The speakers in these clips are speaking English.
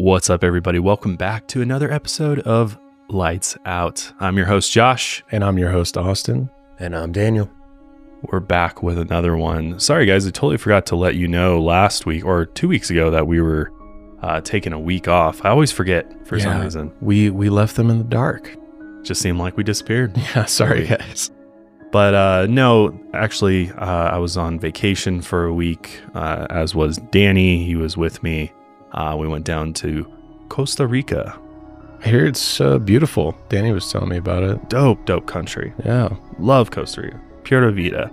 What's up, everybody? Welcome back to another episode of Lights Out. I'm your host, Josh. And I'm your host, Austin. And I'm Daniel. We're back with another one. Sorry, guys, I totally forgot to let you know last week or 2 weeks ago that we were taking a week off. I always forget for some reason. We left them in the dark. Just seemed like we disappeared. Yeah, sorry, guys. But no, actually, I was on vacation for a week, as was Danny. He was with me. We went down to Costa Rica. I hear it's beautiful. Danny was telling me about it. Dope country. Yeah. Love Costa Rica. Pura vida.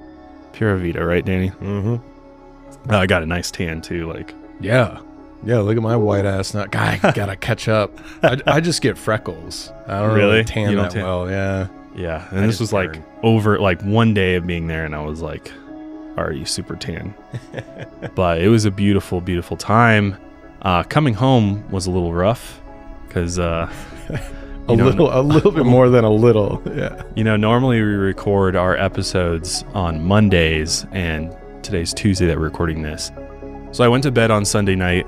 Pura vida, right, Danny? Mm-hmm. I got a nice tan, too. Like, Yeah, look at my white ass now. God, I gotta catch up. I just get freckles. I don't really tan that well, yeah. Yeah, and this was like over like one day of being there, and I was like, are you super tan? But it was a beautiful, beautiful time. Coming home was a little rough because a little bit more than a little. Yeah. You know, normally we record our episodes on Mondays, and today's Tuesday that we're recording this. So I went to bed on Sunday night.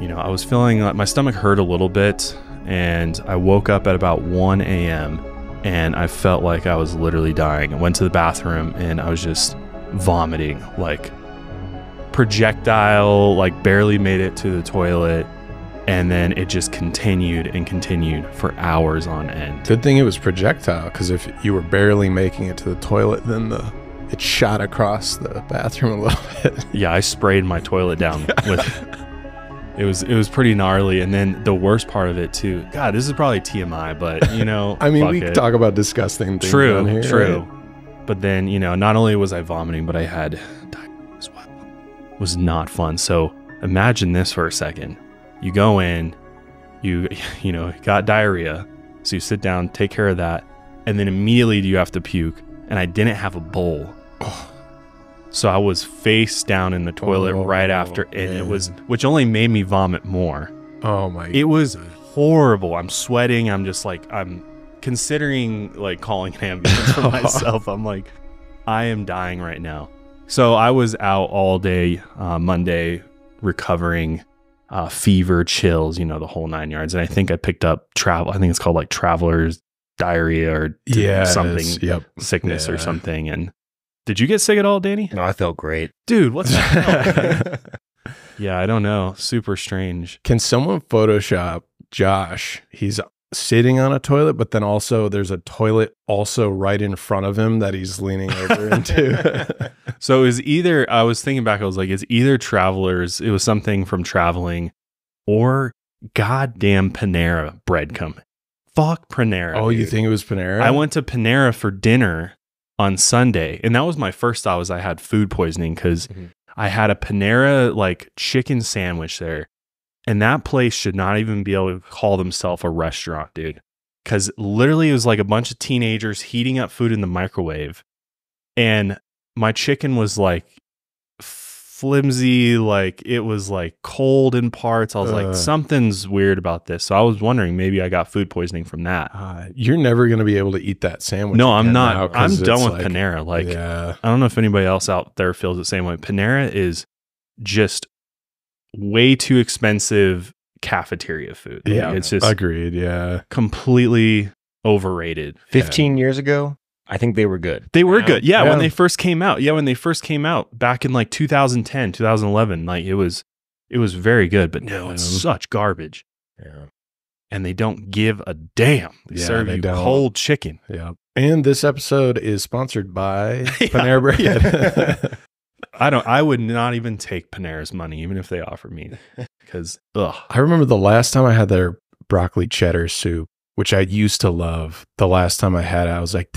You know, I was feeling like my stomach hurt a little bit, and I woke up at about 1 a.m. and I felt like I was literally dying. I went to the bathroom and I was just vomiting, like projectile, like barely made it to the toilet. And then it just continued and continued for hours on end. Good thing it was projectile, because if you were barely making it to the toilet, then it shot across the bathroom a little bit. Yeah, I sprayed my toilet down with it was pretty gnarly. And then the worst part of it too, God, this is probably TMI, but you know, I mean, we can talk about disgusting things. True. Right? But then, you know, not only was I vomiting, but I had diarrhea as well. It was not fun. So imagine this for a second. You go in, you know, got diarrhea. So you sit down, take care of that. And then immediately you have to puke. And I didn't have a bowl. So I was face down in the toilet right after. And it was, which only made me vomit more. Oh my. It was horrible. I'm sweating. I'm just like, I'm considering like calling an ambulance for myself. I'm like, I am dying right now. So I was out all day Monday recovering. Fever, chills, you know, the whole 9 yards. And I think I picked up I think it's called like traveler's diarrhea or something, sickness or something. And did you get sick at all, Danny? No, I felt great. Dude, what's that? Yeah, I don't know. Super strange. Can someone Photoshop Josh? He's sitting on a toilet, but then also there's a toilet also right in front of him that he's leaning over into. So is either, I was thinking back, I was like, it's either Travelers, it was something from traveling, or goddamn Panera bread company. Fuck Panera. Oh, dude. you think it was Panera? I went to Panera for dinner on Sunday, and that was my first thought, was I had food poisoning because I had a Panera like chicken sandwich there. And that place should not even be able to call themselves a restaurant, dude. Because literally it was like a bunch of teenagers heating up food in the microwave. And my chicken was like flimsy, like it was like cold in parts. I was like, something's weird about this. So I was wondering, maybe I got food poisoning from that. You're never going to be able to eat that sandwich. No, I'm not. Now, I'm done with Panera. Like, I don't know if anybody else out there feels the same way. Panera is just way too expensive cafeteria food. Yeah, it's just agreed. Yeah, completely overrated. 15 years ago, I think they were good. They were good. Yeah, when they first came out. Yeah, when they first came out back in like 2010, 2011, like it was very good. But now it's such garbage. Yeah, and they don't give a damn. They serve you cold chicken. Yeah. And this episode is sponsored by Panera Bread. I would not even take Panera's money, even if they offered me, because I remember the last time I had their broccoli cheddar soup, which I used to love. The last time I had it, I was like,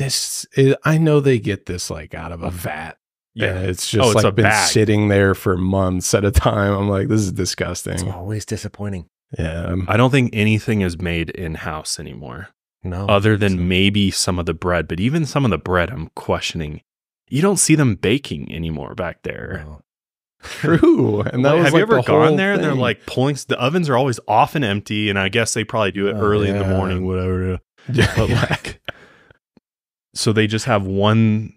I know they get this like out of a vat. Yeah, and it's just like been sitting there for months at a time. I'm like, this is disgusting. It's always disappointing. Yeah, I don't think anything is made in house anymore. No, other than maybe some of the bread, but even some of the bread, I'm questioning. You don't see them baking anymore back there. No. True. And that like, was have like you ever gone there? Thing. And they're like pulling, the ovens are always off and empty. And I guess they probably do it early in the morning, whatever. But like, so they just have one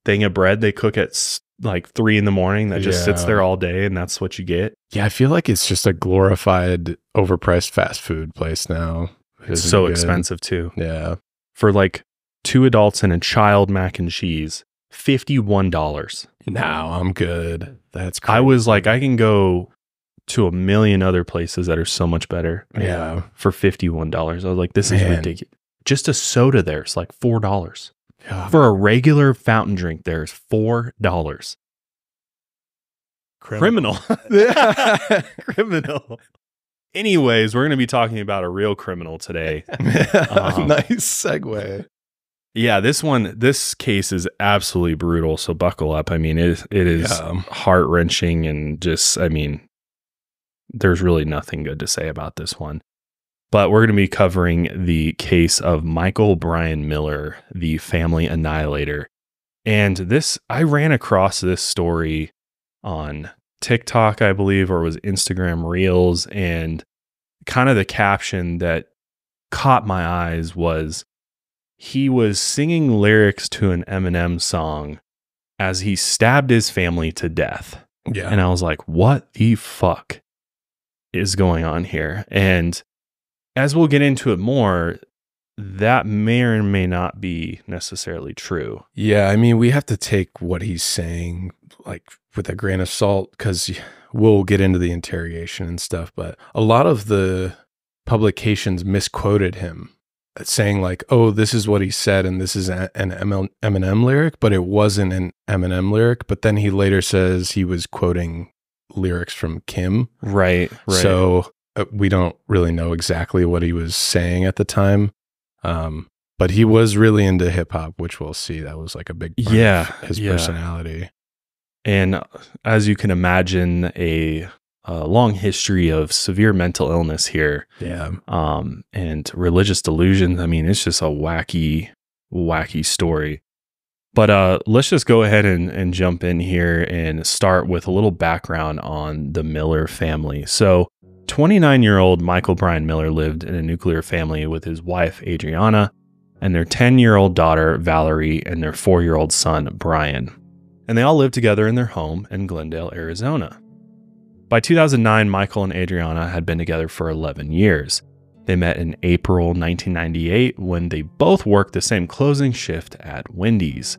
thing of bread they cook at like 3 a.m. that just sits there all day, and that's what you get. Yeah, I feel like it's just a glorified, overpriced fast food place now. It's so expensive too. Yeah. For like 2 adults and a child mac and cheese, $51. Now I'm good. That's crazy. I was like, I can go to a million other places that are so much better. Yeah. For $51. I was like, this is ridiculous. Just a soda there is like $4. Yeah. For a regular fountain drink, there's $4. Criminal. Criminal. Anyways, we're going to be talking about a real criminal today. Nice segue. Yeah, this case is absolutely brutal. So buckle up. I mean, it is heart wrenching, and just, I mean, there's really nothing good to say about this one. But we're going to be covering the case of Michael Brian Miller, the family annihilator. And I ran across this story on TikTok, I believe, or was Instagram Reels. And kind of the caption that caught my eyes was, he was singing lyrics to an Eminem song as he stabbed his family to death. Yeah. And I was like, what the fuck is going on here? And as we'll get into it more, that may or may not be necessarily true. Yeah, I mean, we have to take what he's saying like with a grain of salt, because we'll get into the interrogation and stuff, but a lot of the publications misquoted him, saying like, oh, this is what he said and this is an Eminem lyric, but it wasn't an Eminem lyric. But then he later says he was quoting lyrics from Kim. Right. So we don't really know exactly what he was saying at the time. But he was really into hip hop, which we'll see. That was like a big part of his personality. And as you can imagine, a long history of severe mental illness here. Yeah. And religious delusions. I mean, it's just a wacky story. But let's just go ahead and jump in here and start with a little background on the Miller family. So 29-year-old Michael Brian Miller lived in a nuclear family with his wife, Adriana, and their 10-year-old daughter, Valerie, and their 4-year-old son, Brian. And they all lived together in their home in Glendale, Arizona. By 2009, Michael and Adriana had been together for 11 years. They met in April 1998 when they both worked the same closing shift at Wendy's.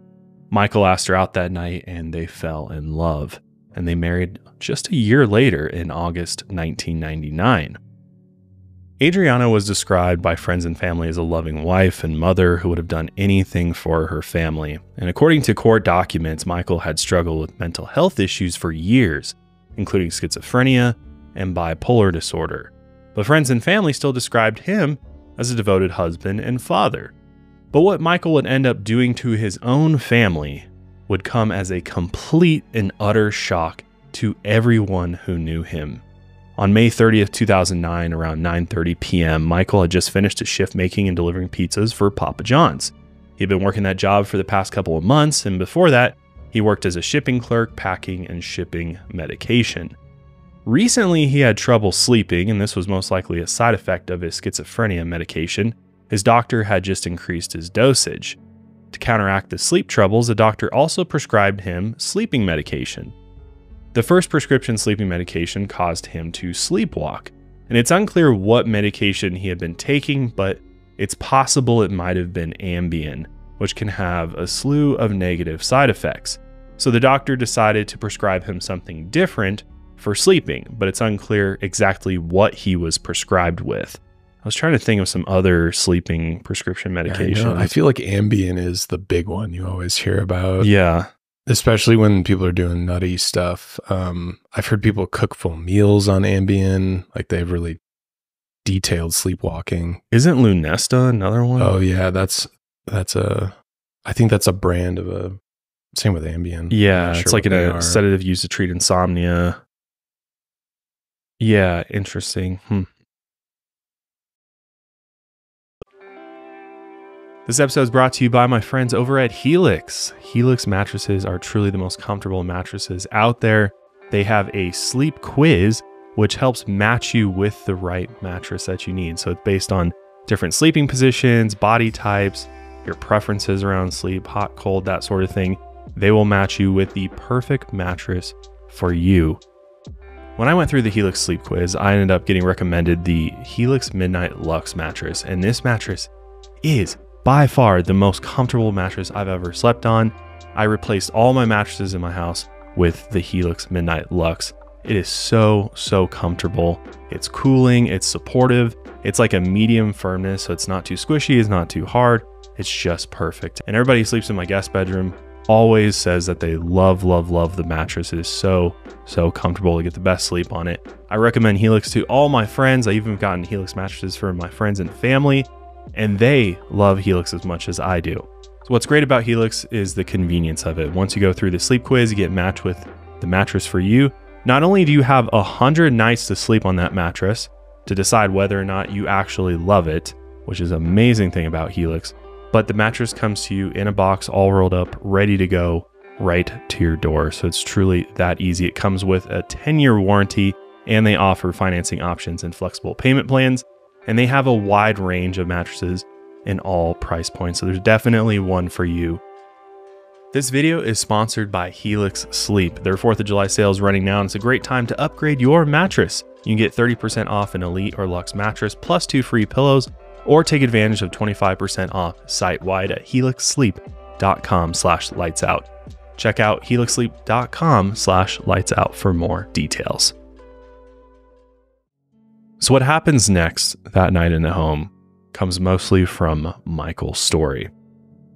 Michael asked her out that night and they fell in love, and they married just a year later in August 1999. Adriana was described by friends and family as a loving wife and mother who would have done anything for her family. And according to court documents, Michael had struggled with mental health issues for years, including schizophrenia and bipolar disorder. But friends and family still described him as a devoted husband and father. But what Michael would end up doing to his own family would come as a complete and utter shock to everyone who knew him. On May 30th, 2009, around 9:30 p.m., Michael had just finished a shift making and delivering pizzas for Papa John's. He'd been working that job for the past couple of months, and before that, he worked as a shipping clerk, packing and shipping medication. Recently, he had trouble sleeping, and this was most likely a side effect of his schizophrenia medication. His doctor had just increased his dosage. To counteract the sleep troubles, the doctor also prescribed him sleeping medication. The first prescription sleeping medication caused him to sleepwalk, and it's unclear what medication he had been taking, but it's possible it might have been Ambien, which can have a slew of negative side effects. So the doctor decided to prescribe him something different for sleeping, but it's unclear exactly what he was prescribed with. I was trying to think of some other sleeping prescription medication. I feel like Ambien is the big one you always hear about. Yeah. Especially when people are doing nutty stuff. I've heard people cook full meals on Ambien. Like they have really detailed sleepwalking. Isn't Lunesta another one? Oh yeah, I think that's a brand of a, same with Ambien. Yeah, it's like a sedative used to treat insomnia. Yeah, interesting. This episode is brought to you by my friends over at Helix. Helix mattresses are truly the most comfortable mattresses out there. They have a sleep quiz, which helps match you with the right mattress that you need. So it's based on different sleeping positions, body types, your preferences around sleep, hot, cold, that sort of thing. they will match you with the perfect mattress for you. When I went through the Helix sleep quiz, I ended up getting recommended the Helix Midnight Luxe mattress, and this mattress is by far the most comfortable mattress I've ever slept on. I replaced all my mattresses in my house with the Helix Midnight Luxe. It is so comfortable. It's cooling, it's supportive, it's like a medium firmness, so it's not too squishy, it's not too hard, it's just perfect. And everybody who sleeps in my guest bedroom always says that they love the mattress. It is so comfortable to get the best sleep on it. I recommend Helix to all my friends. I even gotten Helix mattresses for my friends and family, and they love Helix as much as I do. So what's great about Helix is the convenience of it. Once you go through the sleep quiz, you get matched with the mattress for you. Not only do you have 100 nights to sleep on that mattress to decide whether or not you actually love it, which is an amazing thing about Helix, but the mattress comes to you in a box, all rolled up, ready to go right to your door. So it's truly that easy. It comes with a 10-year warranty, and they offer financing options and flexible payment plans. And they have a wide range of mattresses in all price points. So there's definitely one for you. This video is sponsored by Helix Sleep. Their 4th of July sale is running now, and it's a great time to upgrade your mattress. You can get 30% off an Elite or Luxe mattress plus 2 free pillows, or take advantage of 25% off site-wide at helixsleep.com/lightsout. Check out helixsleep.com/lightsout for more details. So what happens next that night in the home comes mostly from Michael's story.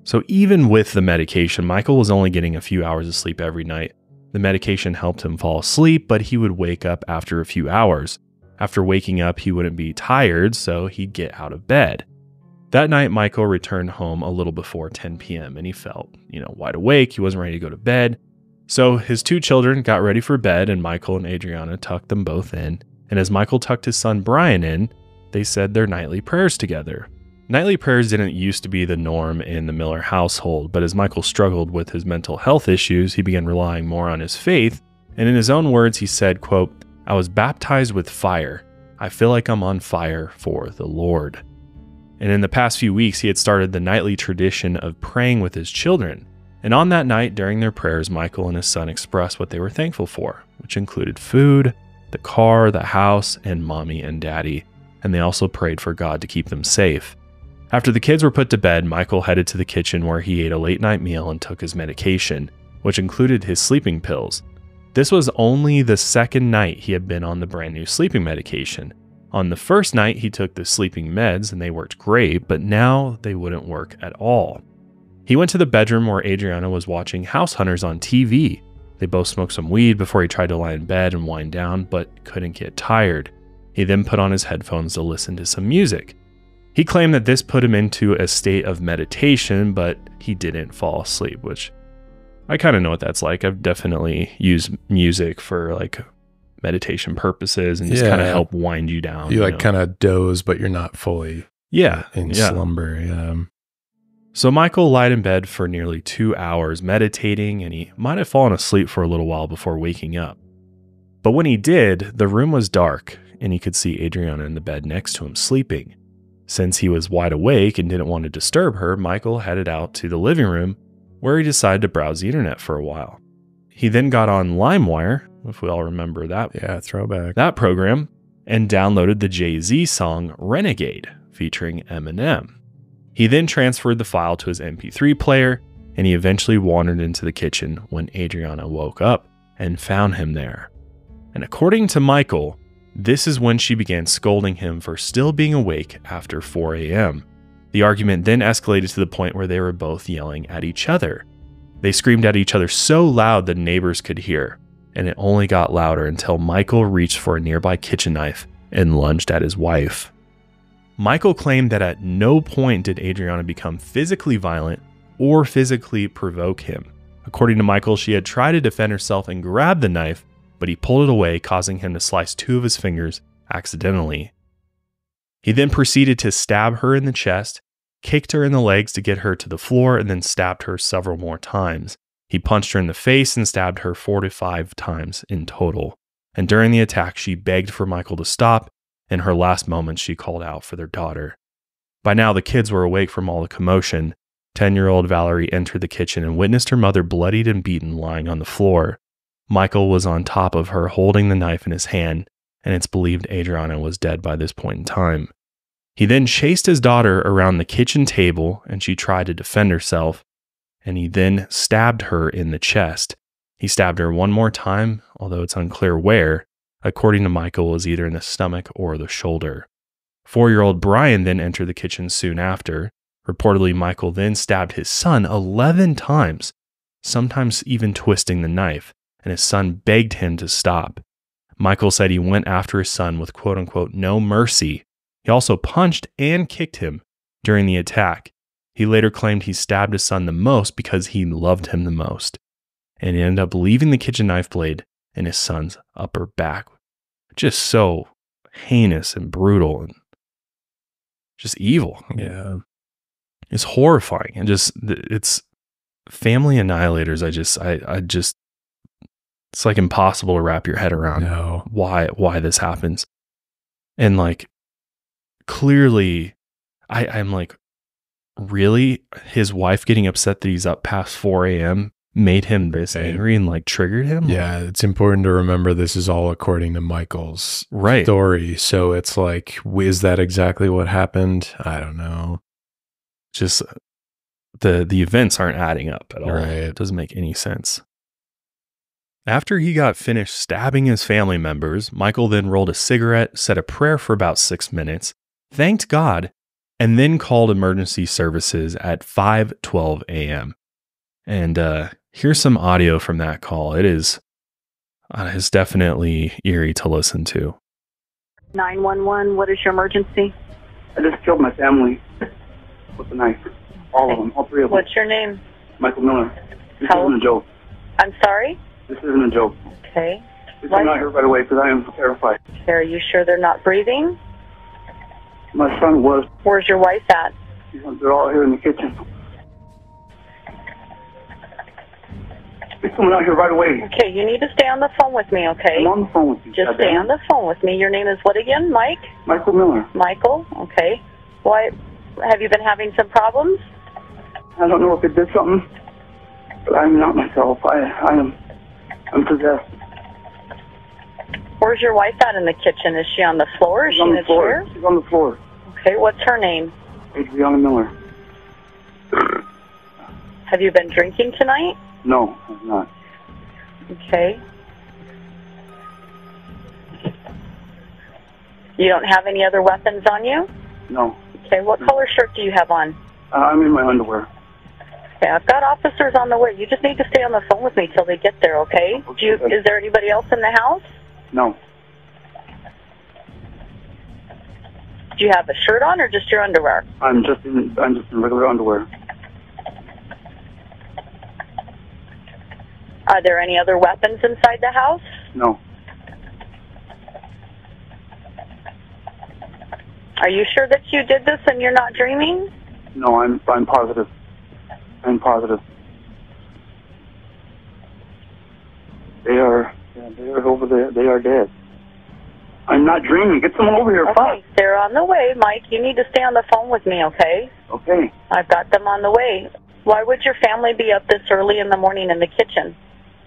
So even with the medication, Michael was only getting a few hours of sleep every night. The medication helped him fall asleep, but he would wake up after a few hours. After waking up, he wouldn't be tired, so he'd get out of bed. That night, Michael returned home a little before 10 p.m. and he felt, wide awake. He wasn't ready to go to bed. So his 2 children got ready for bed, and Michael and Adriana tucked them both in. And as Michael tucked his son Brian in, they said their nightly prayers together. Nightly prayers didn't used to be the norm in the Miller household, but as Michael struggled with his mental health issues, he began relying more on his faith. And in his own words, he said, quote, "I was baptized with fire. I feel like I'm on fire for the Lord." And in the past few weeks, he had started the nightly tradition of praying with his children. And on that night, during their prayers, Michael and his son expressed what they were thankful for, which included food, the car, the house, and mommy and daddy. And they also prayed for God to keep them safe. After the kids were put to bed, Michael headed to the kitchen where he ate a late night meal and took his medication, which included his sleeping pills. This was only the second night he had been on the brand new sleeping medication. On the first night, he took the sleeping meds and they worked great, but now they wouldn't work at all. He went to the bedroom where Adriana was watching House Hunters on TV. They both smoked some weed before he tried to lie in bed and wind down, but couldn't get tired. He then put on his headphones to listen to some music. He claimed that this put him into a state of meditation, but he didn't fall asleep, which I kind of know what that's like. I've definitely used music for meditation purposes and just kind of help wind you down. You kind of doze, but you're not fully in slumber. Yeah. So Michael lied in bed for nearly 2 hours meditating, and he might have fallen asleep for a little while before waking up. But when he did, the room was dark and he could see Adriana in the bed next to him sleeping. Since he was wide awake and didn't want to disturb her, Michael headed out to the living room where he decided to browse the internet for a while. He then got on LimeWire, if we all remember that. Yeah, throwback. That program, and downloaded the Jay-Z song Renegade featuring Eminem. He then transferred the file to his MP3 player, and he eventually wandered into the kitchen when Adriana woke up and found him there. And according to Michael, this is when she began scolding him for still being awake after 4 a.m. The argument then escalated to the point where they were both yelling at each other. They screamed at each other so loud that neighbors could hear, and it only got louder until Michael reached for a nearby kitchen knife and lunged at his wife. Michael claimed that at no point did Adriana become physically violent or physically provoke him. According to Michael, she had tried to defend herself and grab the knife, but he pulled it away, causing him to slice 2 of his fingers accidentally. He then proceeded to stab her in the chest, kicked her in the legs to get her to the floor, and then stabbed her several more times. He punched her in the face and stabbed her 4 to 5 times in total. And during the attack, she begged for Michael to stop. In her last moments, she called out for their daughter. By now, the kids were awake from all the commotion, 10-year-old Valerie entered the kitchen and witnessed her mother bloodied and beaten lying on the floor. Michael was on top of her holding the knife in his hand, and it's believed Adriana was dead by this point in time. He then chased his daughter around the kitchen table, and she tried to defend herself, and he then stabbed her in the chest. He stabbed her one more time, although it's unclear where. According to Michael, it was either in the stomach or the shoulder. 4-year-old Brian then entered the kitchen soon after. Reportedly, Michael then stabbed his son 11 times, sometimes even twisting the knife, and his son begged him to stop. Michael said he went after his son with quote-unquote no mercy. He also punched and kicked him during the attack. He later claimed he stabbed his son the most because he loved him the most, and he ended up leaving the kitchen knife blade in his son's upper back. Just so heinous and brutal and just evil. Yeah. It's horrifying. And just, it's family annihilators. I just, it's like impossible to wrap your head around why this happens. And like, clearly, I'm like, really? His wife getting upset that he's up past 4 a.m. made him this angry and like triggered him? Yeah, it's important to remember this is all according to Michael's story. So it's like, is that exactly what happened? I don't know. Just the events aren't adding up at all. Right. It doesn't make any sense. After he got finished stabbing his family members, Michael then rolled a cigarette, said a prayer for about 6 minutes, thanked God, and then called emergency services at 5:12 a.m. And here's some audio from that call. It's definitely eerie to listen to. 911, what is your emergency? I just killed my family with a knife. All of them, all 3 of them. What's your name? Michael Miller. This How? isn't a joke. I'm sorry? This isn't a joke. Okay. Please come out here right away because I am terrified. Okay, are you sure they're not breathing? My son was. Where's your wife at? They're all here in the kitchen. Please come out here right away. Okay, you need to stay on the phone with me, okay? I'm on the phone with you. Just stay on the phone with me. Your name is what again? Mike? Michael Miller. Michael? Okay. Why? Have you been having some problems? I don't know if it did something, but I'm not myself. I'm possessed. Where's your wife at in the kitchen? Is she on the floor? Is she in a chair? She's on the floor. Okay, what's her name? Adriana Miller. Have you been drinking tonight? No, I'm not. Okay. You don't have any other weapons on you? No. Okay, what color shirt do you have on? I'm in my underwear. Okay, I've got officers on the way. You just need to stay on the phone with me till they get there, okay? Is there anybody else in the house? No. Do you have a shirt on or just your underwear? I'm just in regular underwear. Are there any other weapons inside the house? No. Are you sure that you did this and you're not dreaming? No, I'm positive. I'm positive. They are over there. They are dead. I'm not dreaming. Get someone over here. Okay, they're on the way, Mike. You need to stay on the phone with me, okay? Okay. I've got them on the way. Why would your family be up this early in the morning in the kitchen?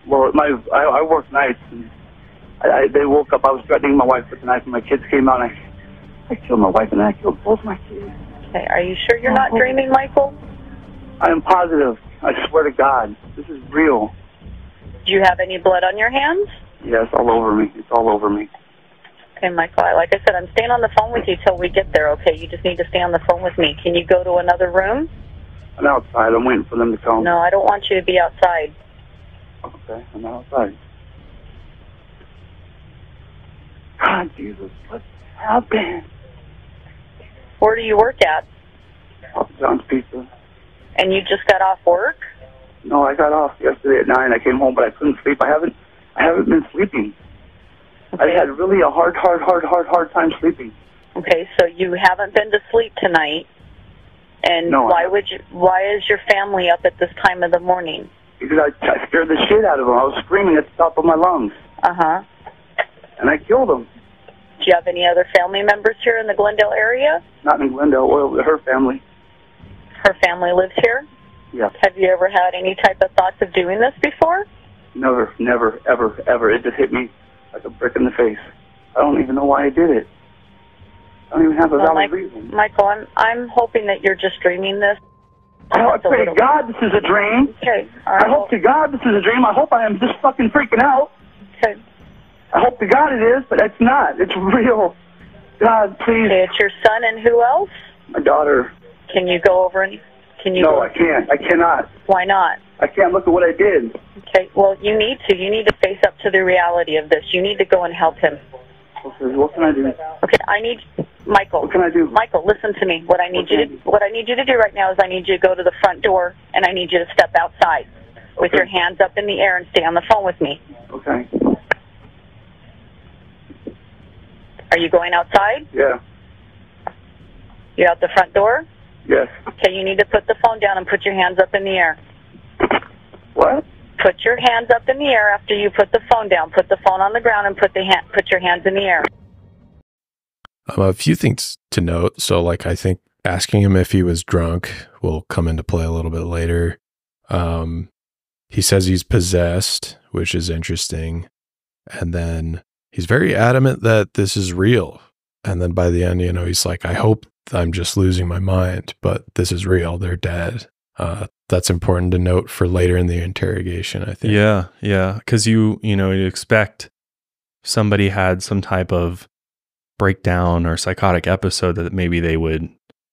Well, I work nights. And they woke up. I was threatening my wife with the knife, and my kids came out. And I killed my wife, and I killed both my kids. Okay, are you sure you're not dreaming, Michael? I am positive. I swear to God, this is real. Do you have any blood on your hands? Yes, all over me. It's all over me. Okay, Michael, like I said, I'm staying on the phone with you till we get there, okay? You just need to stay on the phone with me. Can you go to another room? I'm outside. I'm waiting for them to come. No, I don't want you to be outside. Okay, I'm outside. God, Jesus, what happened? Where do you work at? John's Pizza. And you just got off work? No, I got off yesterday at 9. I came home, but I couldn't sleep. I haven't been sleeping. Okay. I had really a hard time sleeping. Okay, so you haven't been to sleep tonight. And no, why is your family up at this time of the morning? Because I scared the shit out of them. I was screaming at the top of my lungs. Uh-huh. And I killed them. Do you have any other family members here in the Glendale area? Not in Glendale. Well, her family. Her family lives here? Yeah. Have you ever had any type of thoughts of doing this before? Never, ever. It just hit me like a brick in the face. I don't even know why I did it. I don't even have a valid reason. Michael, I'm hoping that you're just dreaming this. I pray to God this is a dream. Okay. All right, I hope to God this is a dream. I hope I am just fucking freaking out. Okay. I hope to God it is, but it's not. It's real. God, please. Okay, it's your son and who else? My daughter. Can you go over and No, I can't. I cannot. Why not? I can't look at what I did. Okay, well, you need to. You need to face up to the reality of this. You need to go and help him. Okay, what can I do? Okay, I need Michael. What can I do? Michael, listen to me. What I need you to do right now is I need you to go to the front door and I need you to step outside with your hands up in the air and stay on the phone with me. Okay. Are you going outside? Yeah. You're out the front door? Yes. Okay, you need to put the phone down and put your hands up in the air. What? Put your hands up in the air after you put the phone down. Put the phone on the ground and put your hands in the air. A few things to note. So, like, I think asking him if he was drunk will come into play a little bit later. He says he's possessed, which is interesting. And then he's very adamant that this is real. And then by the end, you know, he's like, I hope I'm just losing my mind, but this is real. They're dead. That's important to note for later in the interrogation, I think. Yeah. Because you expect somebody had some type of breakdown or psychotic episode that maybe they would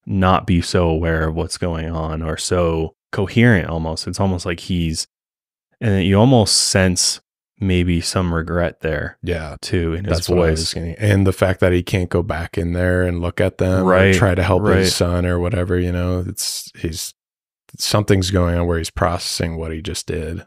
not be so aware of what's going on or so coherent almost. It's almost like and you almost sense maybe some regret there. Yeah. Too in his voice. And the fact that he can't go back in there and look at them right, or try to help his son or whatever, you know, something's going on where he's processing what he just did.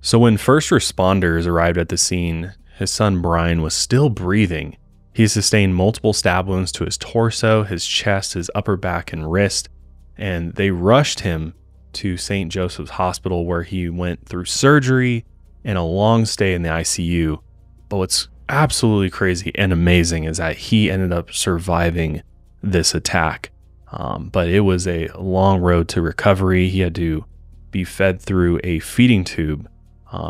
So when first responders arrived at the scene, his son Brian was still breathing. He sustained multiple stab wounds to his torso, his chest, his upper back, and wrist, and they rushed him to St. Joseph's Hospital where he went through surgery and a long stay in the ICU. But what's absolutely crazy and amazing is that he ended up surviving this attack. But it was a long road to recovery. He had to be fed through a feeding tube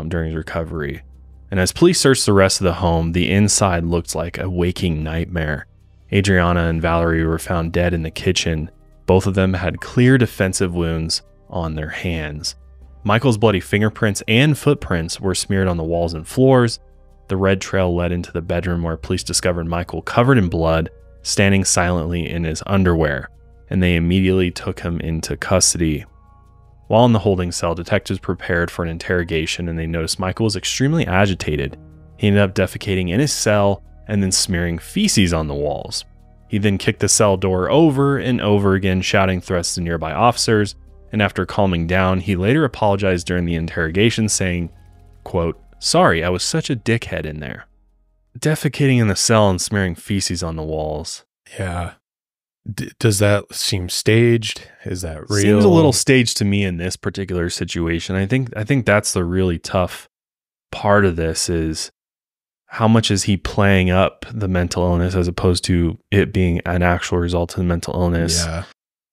during his recovery. And as police searched the rest of the home, the inside looked like a waking nightmare. Adriana and Valerie were found dead in the kitchen. Both of them had clear defensive wounds on their hands. Michael's bloody fingerprints and footprints were smeared on the walls and floors. The red trail led into the bedroom where police discovered Michael covered in blood, standing silently in his underwear, and they immediately took him into custody. While in the holding cell, detectives prepared for an interrogation and they noticed Michael was extremely agitated. He ended up defecating in his cell and then smearing feces on the walls. He then kicked the cell door over and over again, shouting threats to nearby officers, and after calming down, he later apologized during the interrogation, saying, quote, "Sorry, I was such a dickhead in there." Defecating in the cell and smearing feces on the walls. Yeah. Does that seem staged? Is that real? Seems a little staged to me in this particular situation. I think that's the really tough part of this is how much is he playing up the mental illness as opposed to it being an actual result of the mental illness. Yeah.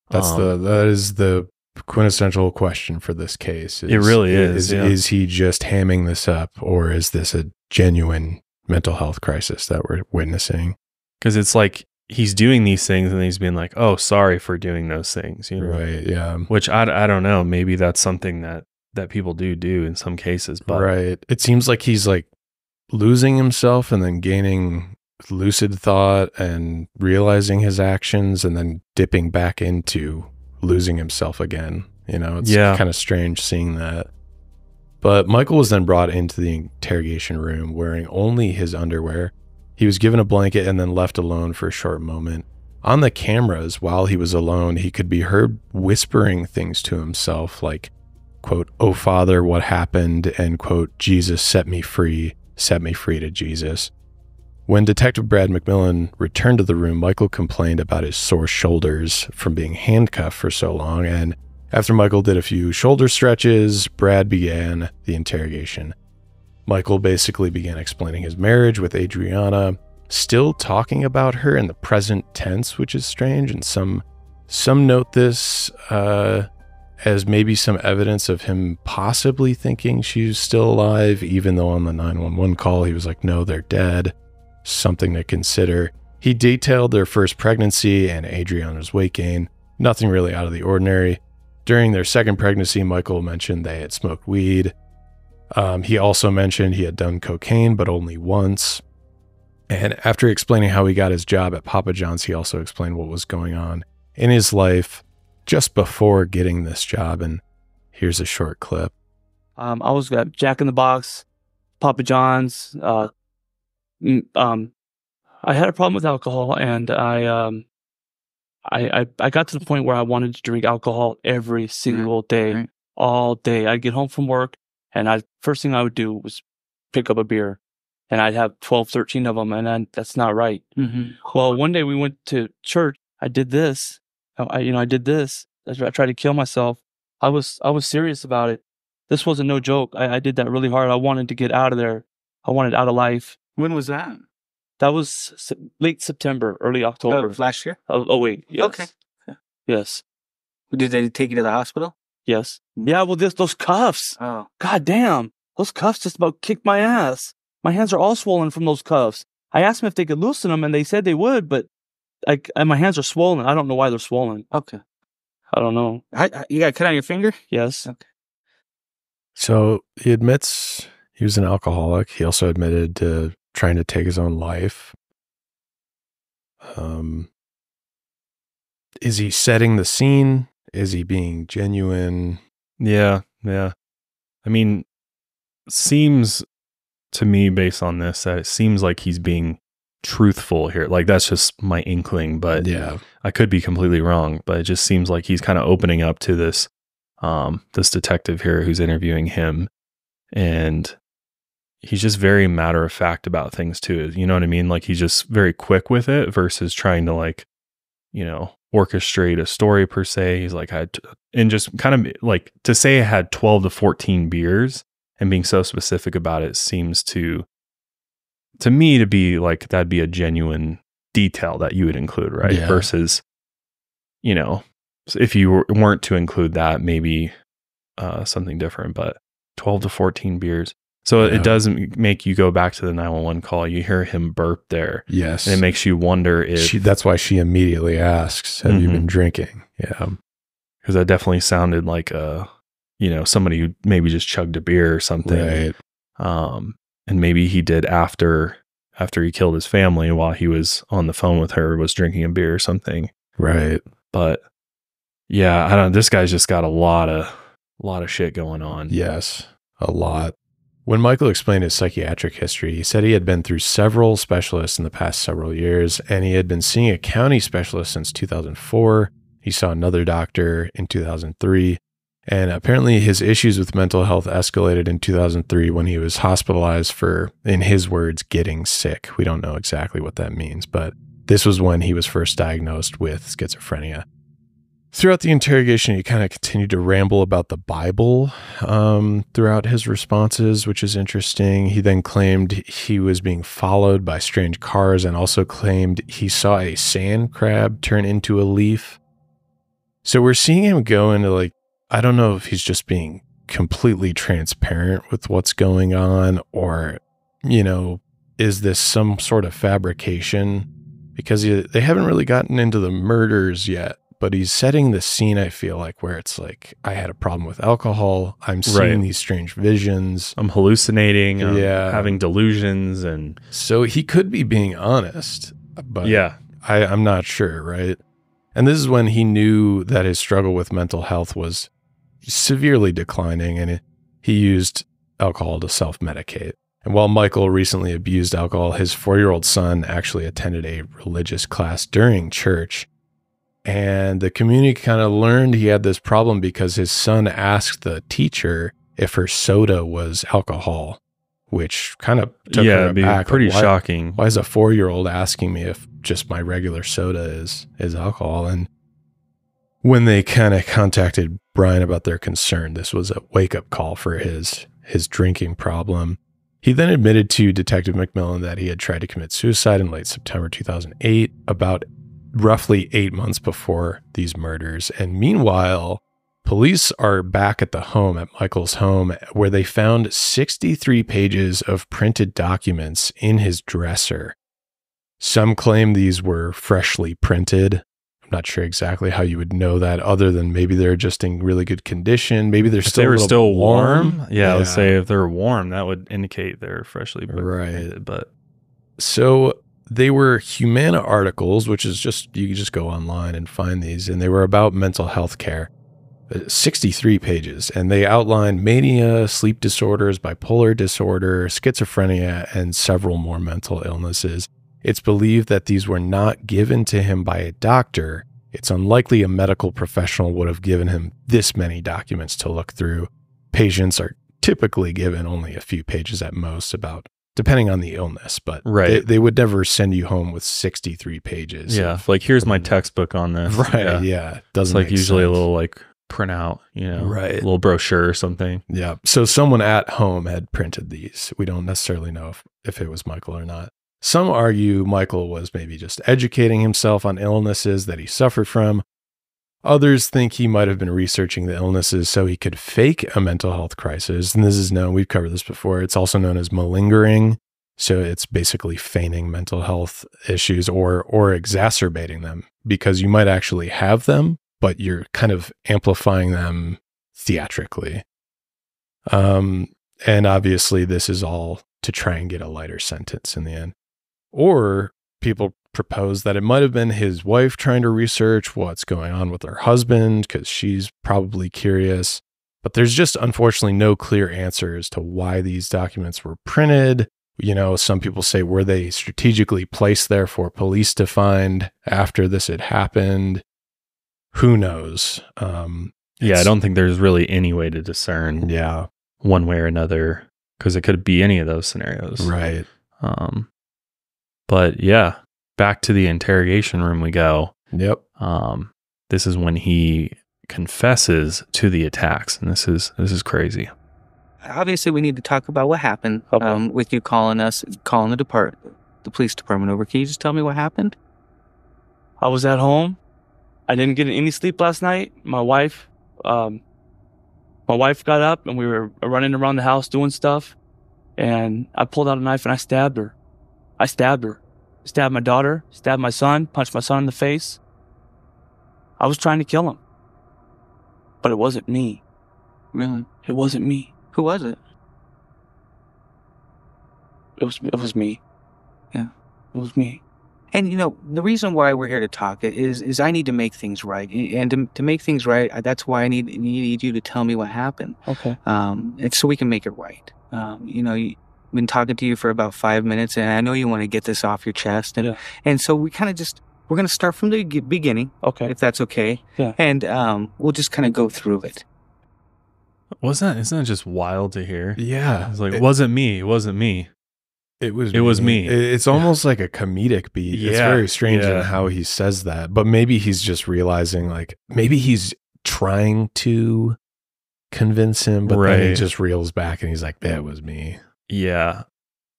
That is the quintessential question for this case. It really is. Is he just hamming this up, or is this a genuine mental health crisis that we're witnessing? Because it's like he's doing these things and he's being like, "Oh, sorry for doing those things," you know? Right? Yeah. Which I don't know. Maybe that's something that people do in some cases. But right. It seems like he's like losing himself and then gaining lucid thought and realizing his actions and then dipping back into losing himself again. You know, it's kind of strange seeing that. But Michael was then brought into the interrogation room wearing only his underwear. He was given a blanket and then left alone for a short moment. On the cameras, while he was alone, he could be heard whispering things to himself like, quote, "Oh, Father, what happened?" and, quote, "Jesus set me free to Jesus." When Detective Brad McMillan returned to the room, Michael complained about his sore shoulders from being handcuffed for so long, and after Michael did a few shoulder stretches, Brad began the interrogation. Michael basically began explaining his marriage with Adriana, still talking about her in the present tense, which is strange, and some note this as maybe some evidence of him possibly thinking she's still alive, even though on the 911 call he was like, no, they're dead. Something to consider. He detailed their first pregnancy and Adriana's weight gain. Nothing really out of the ordinary. During their second pregnancy, Michael mentioned they had smoked weed. He also mentioned he had done cocaine, but only once. And after explaining how he got his job at Papa John's, he also explained what was going on in his life just before getting this job. And here's a short clip. I was at Jack in the Box, Papa John's. I had a problem with alcohol, and I got to the point where I wanted to drink alcohol every single day, all day. I'd get home from work, and first thing I would do was pick up a beer, and I'd have 12, 13 of them, and that's not right. Well, one day we went to church. I did this. I did this. I tried to kill myself. I was serious about it. This wasn't no joke. I did that really hard. I wanted to get out of there. I wanted out of life. When was that? That was late September, early October. Last year? Oh wait. Yes. Okay. Yes. Did they take you to the hospital? Yes. Yeah, well, those cuffs. Oh. God damn. Those cuffs just about kicked my ass. My hands are all swollen from those cuffs. I asked them if they could loosen them, and they said they would, but my hands are swollen. I don't know why they're swollen. Okay. I don't know. You got a cut on your finger? Yes. Okay. So he admits he was an alcoholic. He also admitted to trying to take his own life. Is he setting the scene? Is he being genuine? Yeah. I mean, seems to me based on this that it seems like he's being truthful here. Like that's just my inkling, but Yeah. I could be completely wrong, but it just seems like he's kind of opening up to this detective here who's interviewing him, and he's just very matter of fact about things too. You know what I mean? Like he's just very quick with it versus trying to orchestrate a story per se. He's like, and just kind of like to say I had 12 to 14 beers and being so specific about it seems to me to be like, that'd be a genuine detail that you would include, right? Yeah. Versus, if you weren't to include that, maybe something different, but 12 to 14 beers. So it doesn't make you go back to the 911 call. You hear him burp there. Yes. And it makes you wonder if... that's why she immediately asks, have you been drinking? Yeah. Because that definitely sounded like somebody who maybe just chugged a beer or something. Right. And maybe he did after he killed his family while he was on the phone with her, was drinking a beer or something. Right. But yeah, I don't. This guy's just got a lot of shit going on. Yes, a lot. When Michael explained his psychiatric history, he said he had been through several specialists in the past several years, and he had been seeing a county specialist since 2004. He saw another doctor in 2003, and apparently his issues with mental health escalated in 2003 when he was hospitalized for, in his words, getting sick. We don't know exactly what that means, but this was when he was first diagnosed with schizophrenia. Throughout the interrogation, he kind of continued to ramble about the Bible throughout his responses, which is interesting. He then claimed he was being followed by strange cars and also claimed he saw a sand crab turn into a leaf. So we're seeing him go into I don't know if he's just being completely transparent with what's going on or, is this some sort of fabrication? Because they haven't really gotten into the murders yet. But he's setting the scene, I feel like, where it's like, I had a problem with alcohol. I'm seeing these strange visions. I'm hallucinating. I'm having delusions. And so he could be being honest, but I'm not sure, right? And this is when he knew that his struggle with mental health was severely declining, and he used alcohol to self-medicate. And while Michael recently abused alcohol, his 4-year-old son actually attended a religious class during church. And the community kind of learned he had this problem because his son asked the teacher if her soda was alcohol, which kind of took her aback. Pretty shocking. Why is a 4-year-old asking me if just my regular soda is alcohol? And when they kind of contacted Brian about their concern, this was a wake-up call for his drinking problem. He then admitted to Detective McMillan that he had tried to commit suicide in late September 2008, about roughly 8 months before these murders. And meanwhile, Police are back at the home, at Michael's home, where they found 63 pages of printed documents in his dresser. Some claim these were freshly printed. I'm not sure exactly how you would know that, other than maybe they're just in really good condition. Maybe they're still warm. Yeah, let's say if they're warm, that would indicate they're freshly printed. Right. But so they were Humana articles, which is just, you can just go online and find these, and they were about mental health care. 63 pages, and they outlined mania, sleep disorders, bipolar disorder, schizophrenia, and several more mental illnesses. It's believed that these were not given to him by a doctor. It's unlikely a medical professional would have given him this many documents to look through. Patients are typically given only a few pages at most, about depending on the illness, but they would never send you home with 63 pages. Yeah, like here's my textbook on this. Right, yeah. Doesn't it's like usually sense. A little like printout, right? A little brochure or something. Yeah. So someone at home had printed these. We don't necessarily know if it was Michael or not. Some argue Michael was maybe just educating himself on illnesses that he suffered from. Others think he might have been researching the illnesses so he could fake a mental health crisis. And this is known, we've covered this before. It's also known as malingering. So it's basically feigning mental health issues or exacerbating them, because you might actually have them, but you're kind of amplifying them theatrically. And obviously this is all to try and get a lighter sentence in the end. Or people propose that it might have been his wife trying to research what's going on with her husband, because she's probably curious. But there's just unfortunately no clear answers to why these documents were printed. Some people say, were they strategically placed there for police to find after this had happened? Who knows? I don't think there's really any way to discern one way or another, because it could be any of those scenarios. Right. But yeah, back to the interrogation room we go. Yep. This is when he confesses to the attacks, and this is crazy. Obviously, we need to talk about what happened with you calling the police department over. Can you just tell me what happened? I was at home. I didn't get any sleep last night. My wife got up, and we were running around the house doing stuff. And I pulled out a knife and I stabbed her. I stabbed my daughter, stabbed my son, punched my son in the face. I was trying to kill him. But it wasn't me. Really? It wasn't me. Who was it? It was me. Yeah. It was me. And, the reason why we're here to talk is I need to make things right. And to make things right, that's why I need you to tell me what happened. Okay. And so we can make it right. I've been talking to you for about 5 minutes, and I know you want to get this off your chest. And so we're going to start from the beginning. Okay. If that's okay. Yeah. And we'll just kind of go through it. Isn't that just wild to hear? Yeah. It's like, it wasn't me. It wasn't me. It was me. It's almost like a comedic beat. Yeah, it's very strange in how he says that. But maybe he's just realizing, like, maybe he's trying to convince him, but then he just reels back and he's like, that was me. Yeah.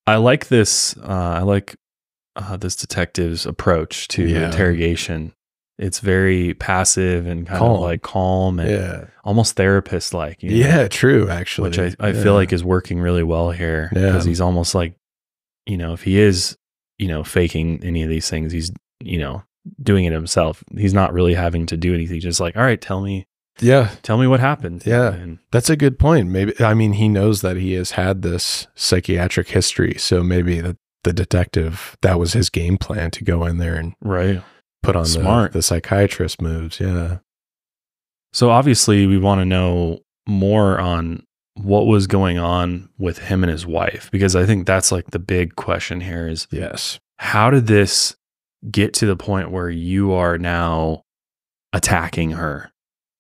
I like this. This detective's approach to interrogation. It's very passive and kind of like calm and almost therapist-like. Yeah, true, actually. Which I feel like is working really well here, because he's almost like, if he is, faking any of these things, he's, doing it himself. He's not really having to do anything. Just like, all right, tell me what happened. Yeah. And that's a good point. Maybe, he knows that he has had this psychiatric history. So maybe the detective, that was his game plan, to go in there and put on the psychiatrist moves. Yeah. So obviously we want to know more on what was going on with him and his wife, because I think that's like the big question here is, how did this get to the point where you are now attacking her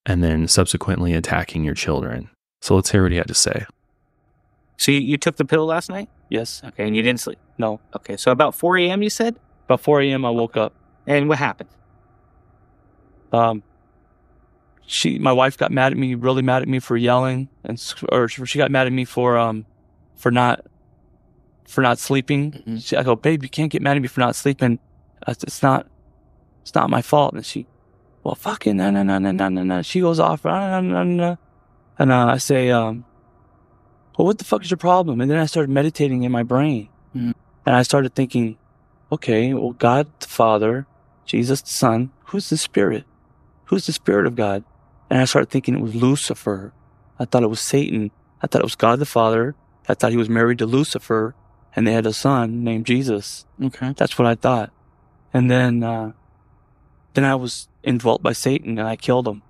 and then subsequently attacking your children? So let's hear what he had to say. So you took the pill last night? Yes. Okay, and you didn't sleep? No. Okay, so about 4 a.m. you said? About 4 a.m. I woke up. And what happened? My wife got really mad at me for yelling, or she got mad at me for not sleeping. Mm-hmm. I go, babe, you can't get mad at me for not sleeping. It's not my fault. And she, well, fucking, no. She goes off, no. And I say, well, what the fuck is your problem? And then I started meditating in my brain. And I started thinking, okay, well, God the Father, Jesus the Son, who's the Spirit? Who's the Spirit of God? And I started thinking it was Lucifer. I thought it was Satan. I thought it was God the Father. I thought he was married to Lucifer, and they had a son named Jesus. Okay. That's what I thought. And then I was indwelt by Satan, and I killed him.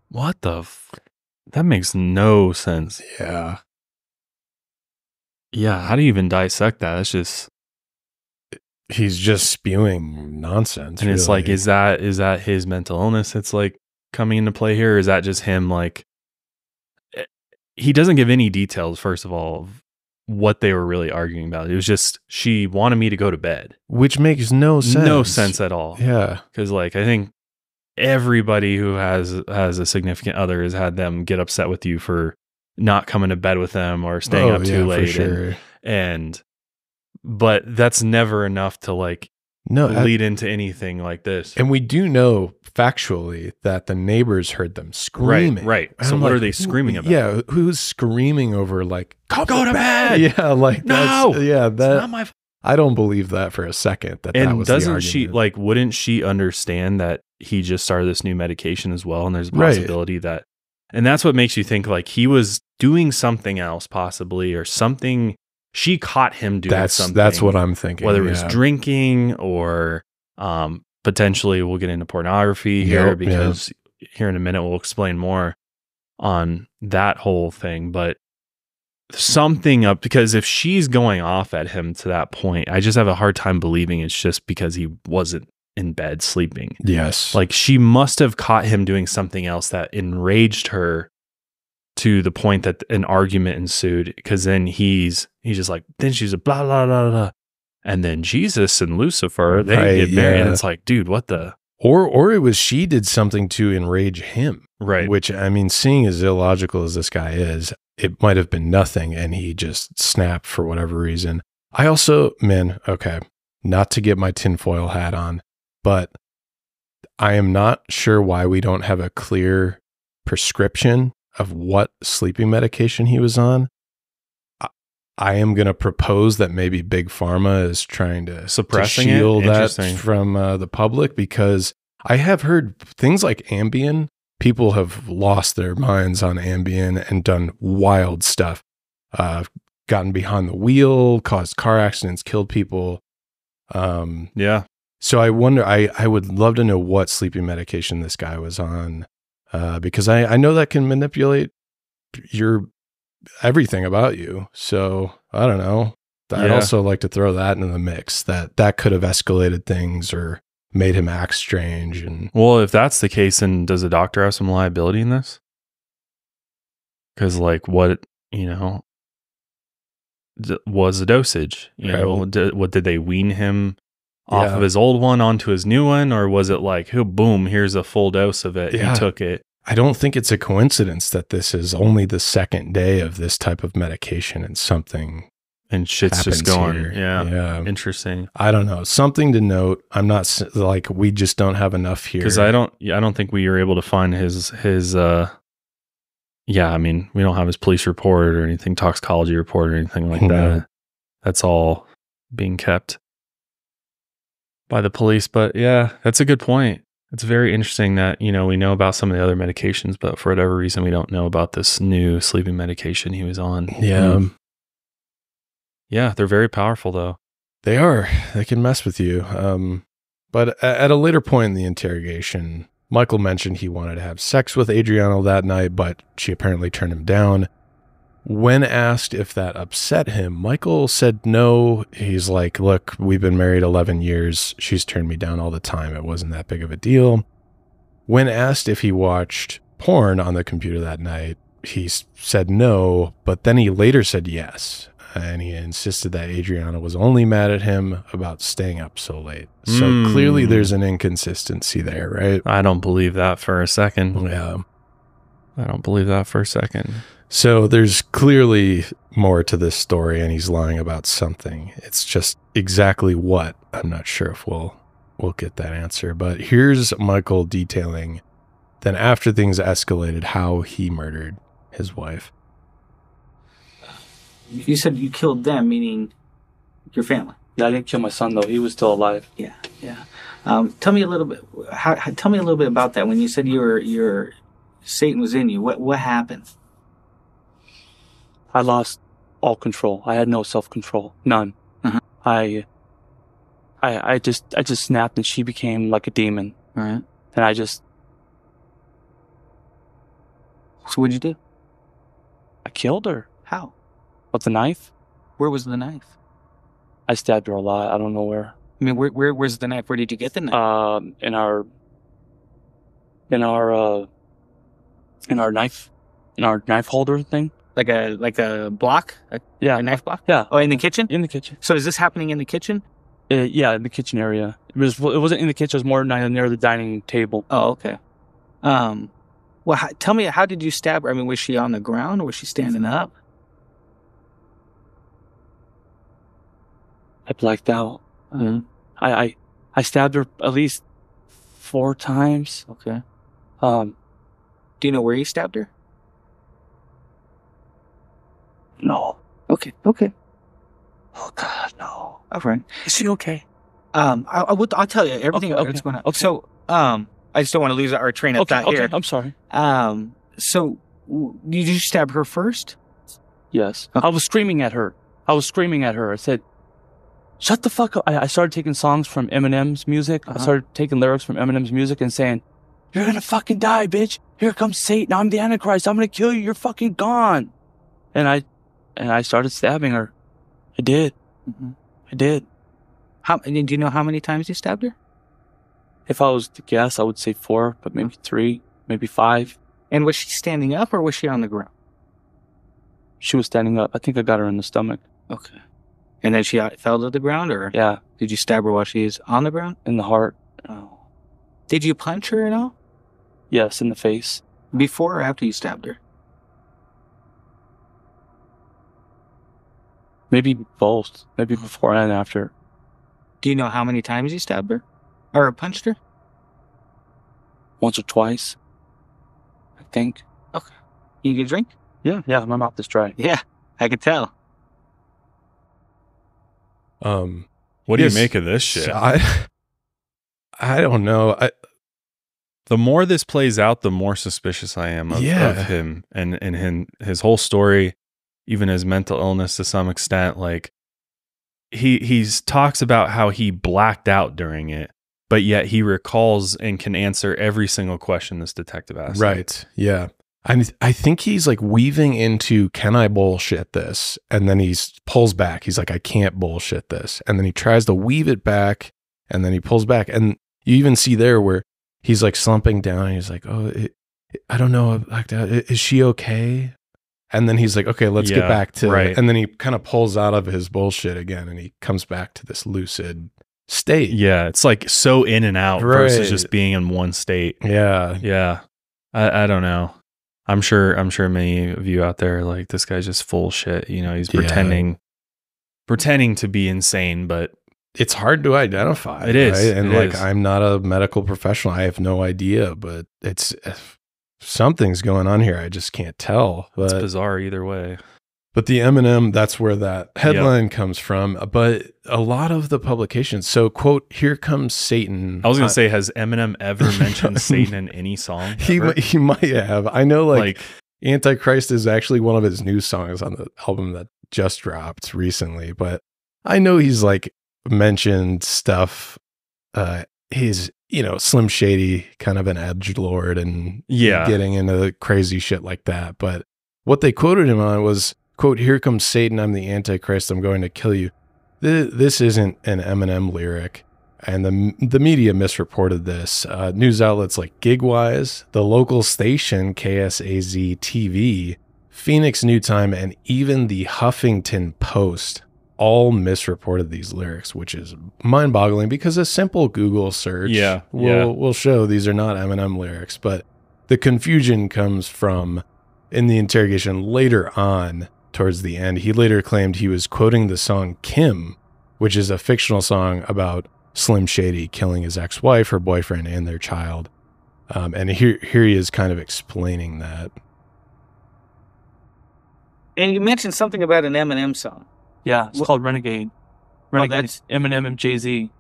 What the that makes no sense. Yeah. Yeah, how do you even dissect that? It's just He's just spewing nonsense. and it's like, is that his mental illness it's like coming into play here? Or is that just him like he doesn't give any details, first of all, of what they were really arguing about. It was just, she wanted me to go to bed. Which makes no sense. No sense at all. Yeah. Because like, I think everybody who has a significant other has had them get upset with you for not coming to bed with them or staying up too late. For sure. But that's never enough to like lead into anything like this. And we do know factually that the neighbors heard them screaming. Right. So what are they screaming about? Yeah, who's screaming over like go to bed? Yeah, like no, that. Not my I don't believe that for a second. That was doesn't the she like? Wouldn't she understand that he just started this new medication as well, and there's a possibility that, and that's what makes you think like he was doing something else possibly or something. She caught him doing something. That's what I'm thinking. Whether it was drinking or potentially we'll get into pornography here because here in a minute we'll explain more on that whole thing. But something up, because if she's going off at him to that point, I just have a hard time believing it's just because he wasn't in bed sleeping. Yes. Like she must have caught him doing something else that enraged her to the point that an argument ensued, because then he's just like, then she's a blah, blah, blah, blah. And then Jesus and Lucifer, they get married. And it's like, dude, what the? Or it was she did something to enrage him. Right. Which, I mean, seeing as illogical as this guy is, it might have been nothing and he just snapped for whatever reason. I also, okay, not to get my tinfoil hat on, but I am not sure why we don't have a clear prescription of what sleeping medication he was on. I am going to propose that maybe Big Pharma is trying to shield that from the public, because I have heard things like Ambien. People have lost their minds on Ambien and done wild stuff. Gotten behind the wheel, caused car accidents, killed people. So I wonder, I would love to know what sleeping medication this guy was on. Because I know that can manipulate everything about you. So I don't know. I'd also like to throw that into the mix, that could have escalated things or made him act strange. And well, if that's the case, then does the doctor have some liability in this? Because like what was the dosage? What did they wean him off of his old one onto his new one, or was it like, boom, here's a full dose of it? He took it. I don't think it's a coincidence that this is only the second day of this type of medication and something and shit's just going here. Yeah. Interesting. I don't know. Something to note. I'm not like, we just don't have enough here. Because I don't think we were able to find his I mean, we don't have his police report or anything, toxicology report or anything like that. That's all being kept by the police. But yeah, that's a good point. It's very interesting that, we know about some of the other medications, but for whatever reason, we don't know about this new sleeping medication he was on. Yeah. Yeah, they're very powerful though. They are. They can mess with you. But at a later point in the interrogation, Michael mentioned he wanted to have sex with Adriana that night, but she apparently turned him down. When asked if that upset him, Michael said no. He's like, look, we've been married 11 years. She's turned me down all the time. It wasn't that big of a deal. When asked if he watched porn on the computer that night, he said no, but then he later said yes. And he insisted that Adriana was only mad at him about staying up so late. So clearly there's an inconsistency there, right? I don't believe that for a second. Yeah. I don't believe that for a second. So there's clearly more to this story, and he's lying about something. It's just exactly what, I'm not sure if we'll we'll get that answer. But here's Michael detailing then after things escalated how he murdered his wife. You said you killed them, meaning your family. Yeah, I didn't kill my son though. He was still alive. Yeah. Tell me a little bit. Tell me a little bit about that. When you said your Satan was in you, what happened? I lost all control. I had no self-control. None. Uh-huh. I just snapped, and she became like a demon. All right. And I just. So what'd you do? I killed her. How? With the knife. Where was the knife? I stabbed her a lot. I don't know where. I mean, where's the knife? Where did you get the knife? In our knife holder thing. Like a block? A knife block? Yeah. Oh, in the kitchen? In the kitchen. So is this happening in the kitchen? Yeah, in the kitchen area. It wasn't in the kitchen. It was more near the dining table. Oh, okay. Well, tell me, how did you stab her? I mean, was she on the ground or was she standing up? I blacked out. Mm-hmm. I stabbed her at least 4 times. Okay. Do you know where you stabbed her? No. Okay. Oh God, no. All right. Is she okay? I'll tell you everything that's going on. Okay. So, I just don't want to lose our train of thought here. Okay, I'm sorry. So did you stab her first? Yes. Okay. I was screaming at her. I said, shut the fuck up. I started taking songs from Eminem's music. Uh-huh. I started taking lyrics from Eminem's music and saying, you're gonna fucking die, bitch. Here comes Satan. I'm the Antichrist. I'm gonna kill you. You're fucking gone. And I started stabbing her. I did. Mm-hmm. I did. Do you know how many times you stabbed her? If I was to guess, I would say 4, but maybe 3, maybe 5. And was she standing up or was she on the ground? She was standing up. I think I got her in the stomach. Okay. And then she fell to the ground, or? Yeah. Did you stab her while she is on the ground? In the heart. Oh. Did you punch her at all? Yes, in the face. Before or after you stabbed her? Maybe both. Maybe before and after. Do you know how many times you stabbed her? Or punched her? Once or twice, I think. Okay. You get a drink? Yeah, my mouth is dry. Yeah, I could tell. What do you make of this shit? I don't know. The more this plays out, the more suspicious I am of him and his whole story, even his mental illness to some extent. Like he's talks about how he blacked out during it, but yet he recalls and can answer every single question this detective asks. Right. Yeah. I think he's like weaving into, can I bullshit this? And then he pulls back. He's like, I can't bullshit this. And then he tries to weave it back and then he pulls back. And you even see there where he's like slumping down and he's like, oh, I don't know. Is she okay? And then he's like, okay, let's get back to it. And then he kind of pulls out of his bullshit again and he comes back to this lucid state. Yeah. It's like so in and out versus just being in one state. Yeah. Yeah. I don't know. I'm sure many of you out there are like, this guy's just full shit. You know, he's pretending to be insane, but it's hard to identify. It is. Right? And I'm not a medical professional. I have no idea, but something's going on here. I just can't tell. But, it's bizarre either way. But the Eminem, that's where that headline comes from. But a lot of the publications, so quote, here comes Satan. I was going to say, has Eminem ever mentioned Satan in any song? He might have. I know like Antichrist is actually one of his new songs on the album that just dropped recently. But I know he's like mentioned stuff. He's, Slim Shady, kind of an edgelord and getting into crazy shit like that. But what they quoted him on was, quote, here comes Satan, I'm the Antichrist, I'm going to kill you. This isn't an Eminem lyric, and the media misreported this. News outlets like Gigwise, the local station KSAZ TV, Phoenix New Time, and even the Huffington Post all misreported these lyrics, which is mind-boggling because a simple Google search will show these are not Eminem lyrics. But the confusion comes from, in the interrogation later on, towards the end, he later claimed he was quoting the song Kim, which is a fictional song about Slim Shady killing his ex-wife, her boyfriend, and their child. And here he is kind of explaining that. And you mentioned something about an Eminem song. Yeah, it's called Renegade. Renegade, Eminem and Jay-Z.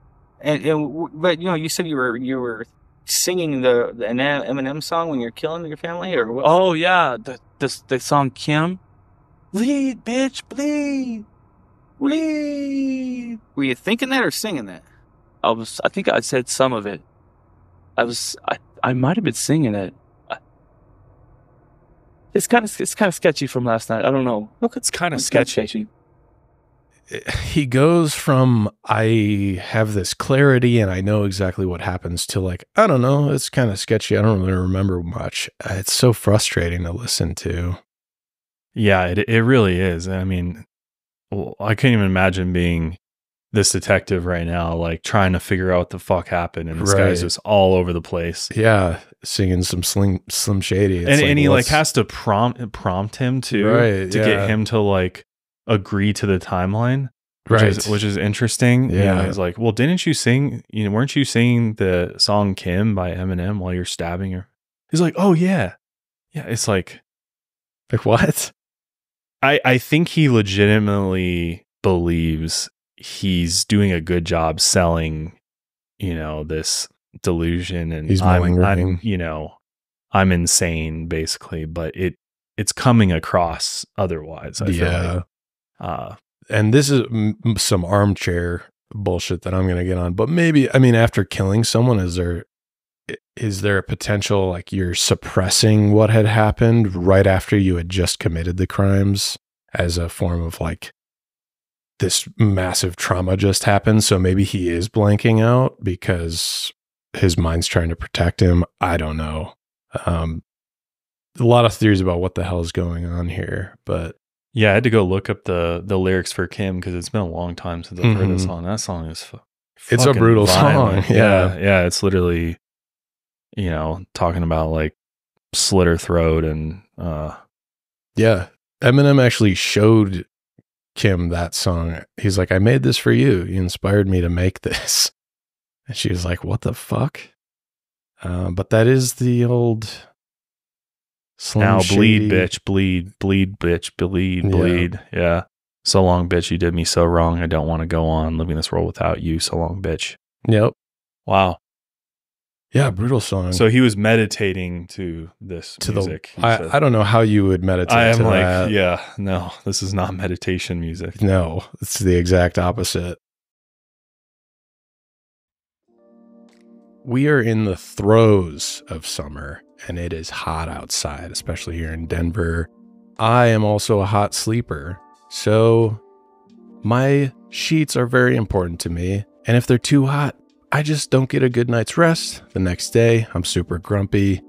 But you said you were singing the Eminem song when you're killing your family, or what? Oh yeah, the song Kim. Bleed, bitch, bleed, bleed. Were you thinking that or singing that? I think I said some of it. I might have been singing it. It's kind of sketchy from last night. I don't know. Look, it's kind of sketchy. He goes from, I have this clarity and I know exactly what happens, to like, I don't know, it's kind of sketchy. I don't really remember much. It's so frustrating to listen to. Yeah, it really is. I mean, I can't even imagine being this detective right now, like trying to figure out what the fuck happened, and this guy's just all over the place. Yeah, singing some Slim Shady, and he like has to prompt him to get him to like agree to the timeline, which is interesting. Yeah, he's like, well, didn't you sing? Weren't you singing the song Kim by Eminem while you're stabbing her? He's like, oh yeah. It's like what? I think he legitimately believes he's doing a good job selling, this delusion, and he's I'm insane basically, but it's coming across otherwise. I feel like. And this is some armchair bullshit that I'm going to get on, but maybe, I mean, after killing someone, is there a potential like you're suppressing what had happened right after you had just committed the crimes as a form of like, this massive trauma just happened, so maybe he is blanking out because his mind's trying to protect him. I don't know. A lot of theories about what the hell is going on here, but yeah, I had to go look up the lyrics for Kim because it's been a long time since I've heard a song. That song is it's a brutal violent. song. Yeah, it's literally talking about like slit her throat and yeah. Eminem actually showed Kim that song. He's like, I made this for you. You inspired me to make this. And she was like, what the fuck? But that is the old Slim now Shady. Bleed, bitch, bleed, bitch, bleed. Yeah. So long, bitch, you did me so wrong. I don't want to go on living this world without you. So long, bitch. Yep. Wow. Yeah, brutal song. So he was meditating to this music. I don't know how you would meditate. I am to like, that. yeah, no, this is not meditation music. No, it's the exact opposite. We are in the throes of summer, and it is hot outside, especially here in Denver. I am also a hot sleeper, so my sheets are very important to me. And if they're too hot, I just don't get a good night's rest. The next day, I'm super grumpy.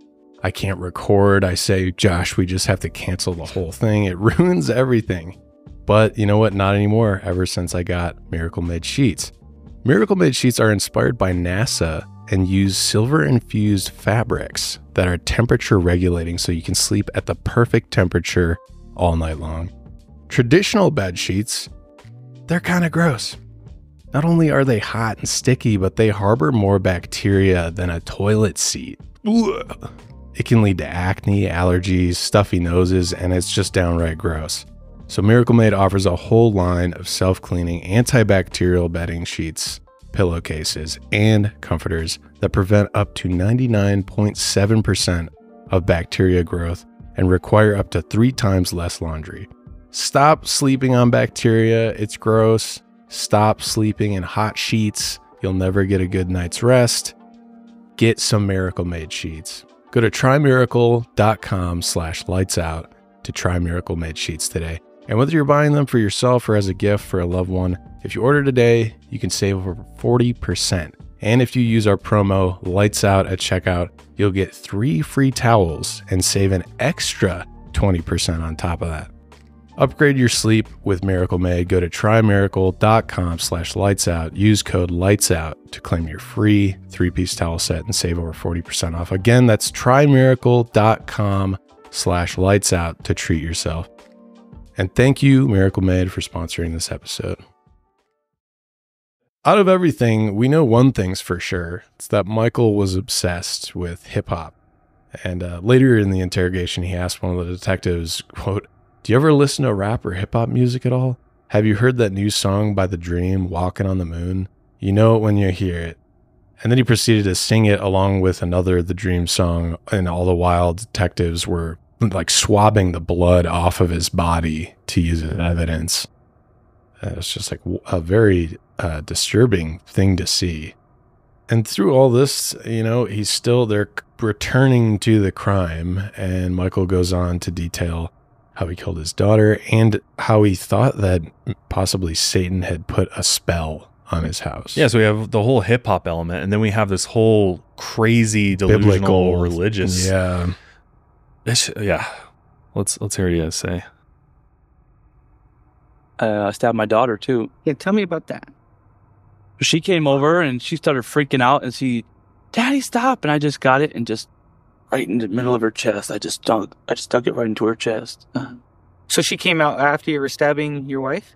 I can't record. I say, Josh, we just have to cancel the whole thing. It ruins everything. But you know what? Not anymore, ever since I got Miracle Made Sheets. Miracle Made Sheets are inspired by NASA and use silver-infused fabrics that are temperature regulating so you can sleep at the perfect temperature all night long. Traditional bed sheets, they're kind of gross. Not only are they hot and sticky, but they harbor more bacteria than a toilet seat. Ugh. It can lead to acne, allergies, stuffy noses, and it's just downright gross. So Miracle Made offers a whole line of self-cleaning antibacterial bedding sheets, pillowcases, and comforters that prevent up to 99.7% of bacteria growth and require up to 3 times less laundry. Stop sleeping on bacteria. It's gross. Stop sleeping in hot sheets. You'll never get a good night's rest. Get some Miracle Made sheets. Go to trymiracle.com/lightsout to try Miracle Made sheets today. And whether you're buying them for yourself or as a gift for a loved one, if you order today, you can save over 40%. And if you use our promo LIGHTSOUT at checkout, you'll get 3 free towels and save an extra 20% on top of that. Upgrade your sleep with Miracle Made. Go to trymiracle.com/lightsout. Use code LIGHTSOUT to claim your free 3-piece towel set and save over 40% off. Again, that's trymiracle.com/lightsout to treat yourself. And thank you, Miracle Made, for sponsoring this episode. out of everything, we know one thing's for sure. It's that Michael was obsessed with hip hop. And later in the interrogation, he asked one of the detectives, quote, "Do you ever listen to rap or hip hop music at all? Have you heard that new song by The Dream, Walking on the Moon? You know it when you hear it." And then he proceeded to sing it along with another The Dream song. And all the while, detectives were like swabbing the blood off of his body to use as evidence. It's just like a very disturbing thing to see. And through all this, they're returning to the crime. And Michael goes on to detail how he killed his daughter and how he thought that possibly Satan had put a spell on his house. Yeah, so we have the whole hip hop element, and then we have this whole crazy delusional biblical, religious. Yeah. Let's hear what he has to say. I stabbed my daughter too. Yeah, tell me about that. She came over and she started freaking out and "Daddy, stop!" And I just got it and just right in the middle of her chest. I just stuck it right into her chest. So she came out after you were stabbing your wife?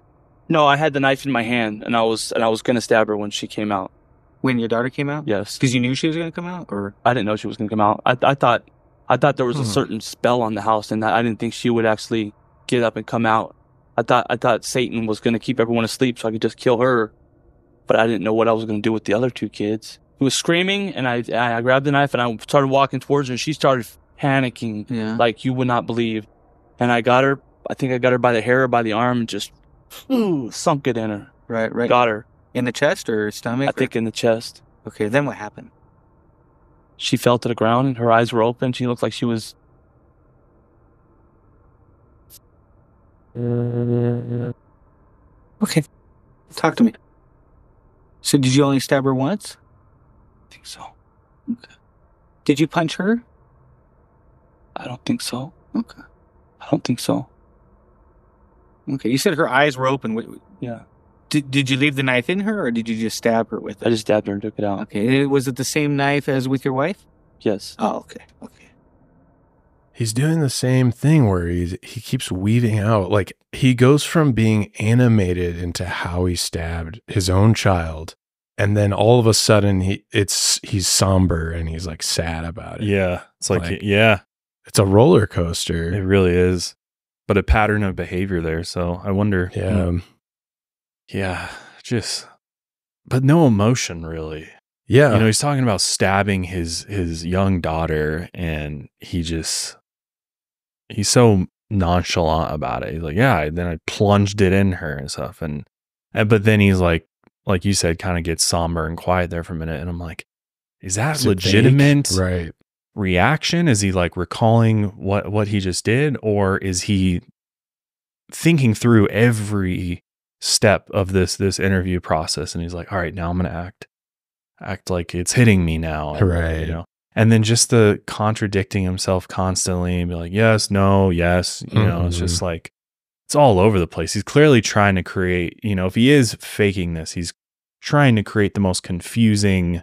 No, I had the knife in my hand and I was gonna stab her when she came out. When your daughter came out? Yes. Because you knew she was gonna come out, or I didn't know she was gonna come out. I thought there was a certain spell on the house and that I didn't think she would actually get up and come out. I thought Satan was gonna keep everyone asleep so I could just kill her, but I didn't know what I was gonna do with the other two kids. He was screaming and I grabbed the knife and I started walking towards her and she started panicking like you would not believe. And I got her. I think I got her by the hair or by the arm and just sunk it in her. Right. Got her. In the chest or stomach? I think in the chest. Okay, then what happened? She fell to the ground and her eyes were open. She looked like she was... Okay. Talk to me. So did you only stab her once? I think so. Okay. Did you punch her? I don't think so. Okay. I don't think so. Okay, you said her eyes were open. Yeah. Did you leave the knife in her, or did you just stab her with it? I just stabbed her and took it out. Okay. Was it the same knife as with your wife? Yes. Oh, okay. He's doing the same thing where he keeps weaving out. Like, he goes from being animated into how he stabbed his own child, and then all of a sudden he's somber and he's like sad about it. Yeah. It's like yeah. It's a roller coaster. It really is. But a pattern of behavior there. So I wonder. Yeah. Yeah. But no emotion really. Yeah. He's talking about stabbing his young daughter and he's so nonchalant about it. He's like, yeah, then I plunged it in her and stuff. But then he's like you said, kind of gets somber and quiet there for a minute. And I'm like, is that legitimate reaction? Is he like recalling what he just did? Or is he thinking through every step of this interview process? And he's like, all right, now I'm going to act like it's hitting me now. Right. And then just the contradicting himself constantly and be like, yes, no, yes. It's just like, it's all over the place. He's clearly trying to create, if he is faking this, he's trying to create the most confusing,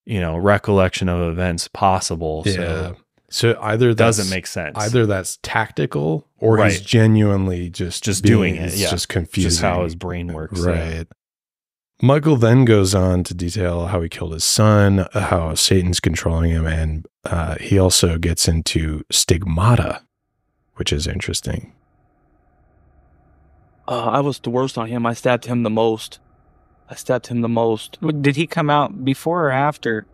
recollection of events possible. Yeah. So either that doesn't make sense. Either that's tactical or he's genuinely just doing it. Yeah. Just confusing. Just how his brain works. Right. Yeah. Michael then goes on to detail how he killed his son, how Satan's controlling him, and he also gets into stigmata, which is interesting. I was the worst on him. I stabbed him the most. Did he come out before or after?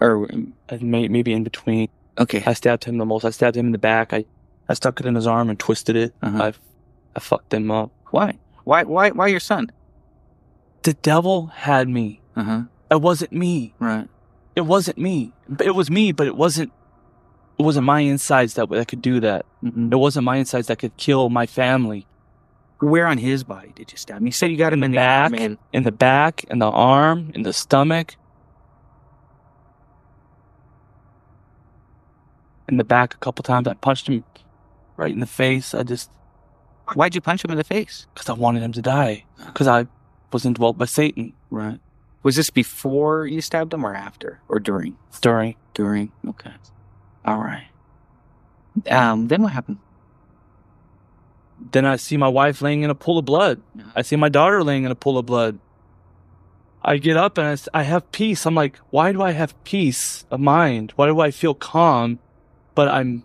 Or maybe in between. Okay. I stabbed him the most. I stabbed him in the back. I stuck it in his arm and twisted it. I fucked him up. Why? Why your son? The devil had me. It wasn't me. Right. It wasn't me. It was me, but it wasn't my insides that could do that. It wasn't my insides that could kill my family. Where on his body did you stab him? You said you got him in the back, arm. In the back, in the arm, in the stomach. In the back a couple times. I punched him right in the face. Why'd you punch him in the face? Because I wanted him to die. Because I was indwelt by Satan. Right. Was this before you stabbed him or after? Or during? During. Okay. All right. Then what happened? then I see my wife laying in a pool of blood. I see my daughter laying in a pool of blood. I get up and I have peace. I'm like, why do I have peace of mind? Why do I feel calm, but I'm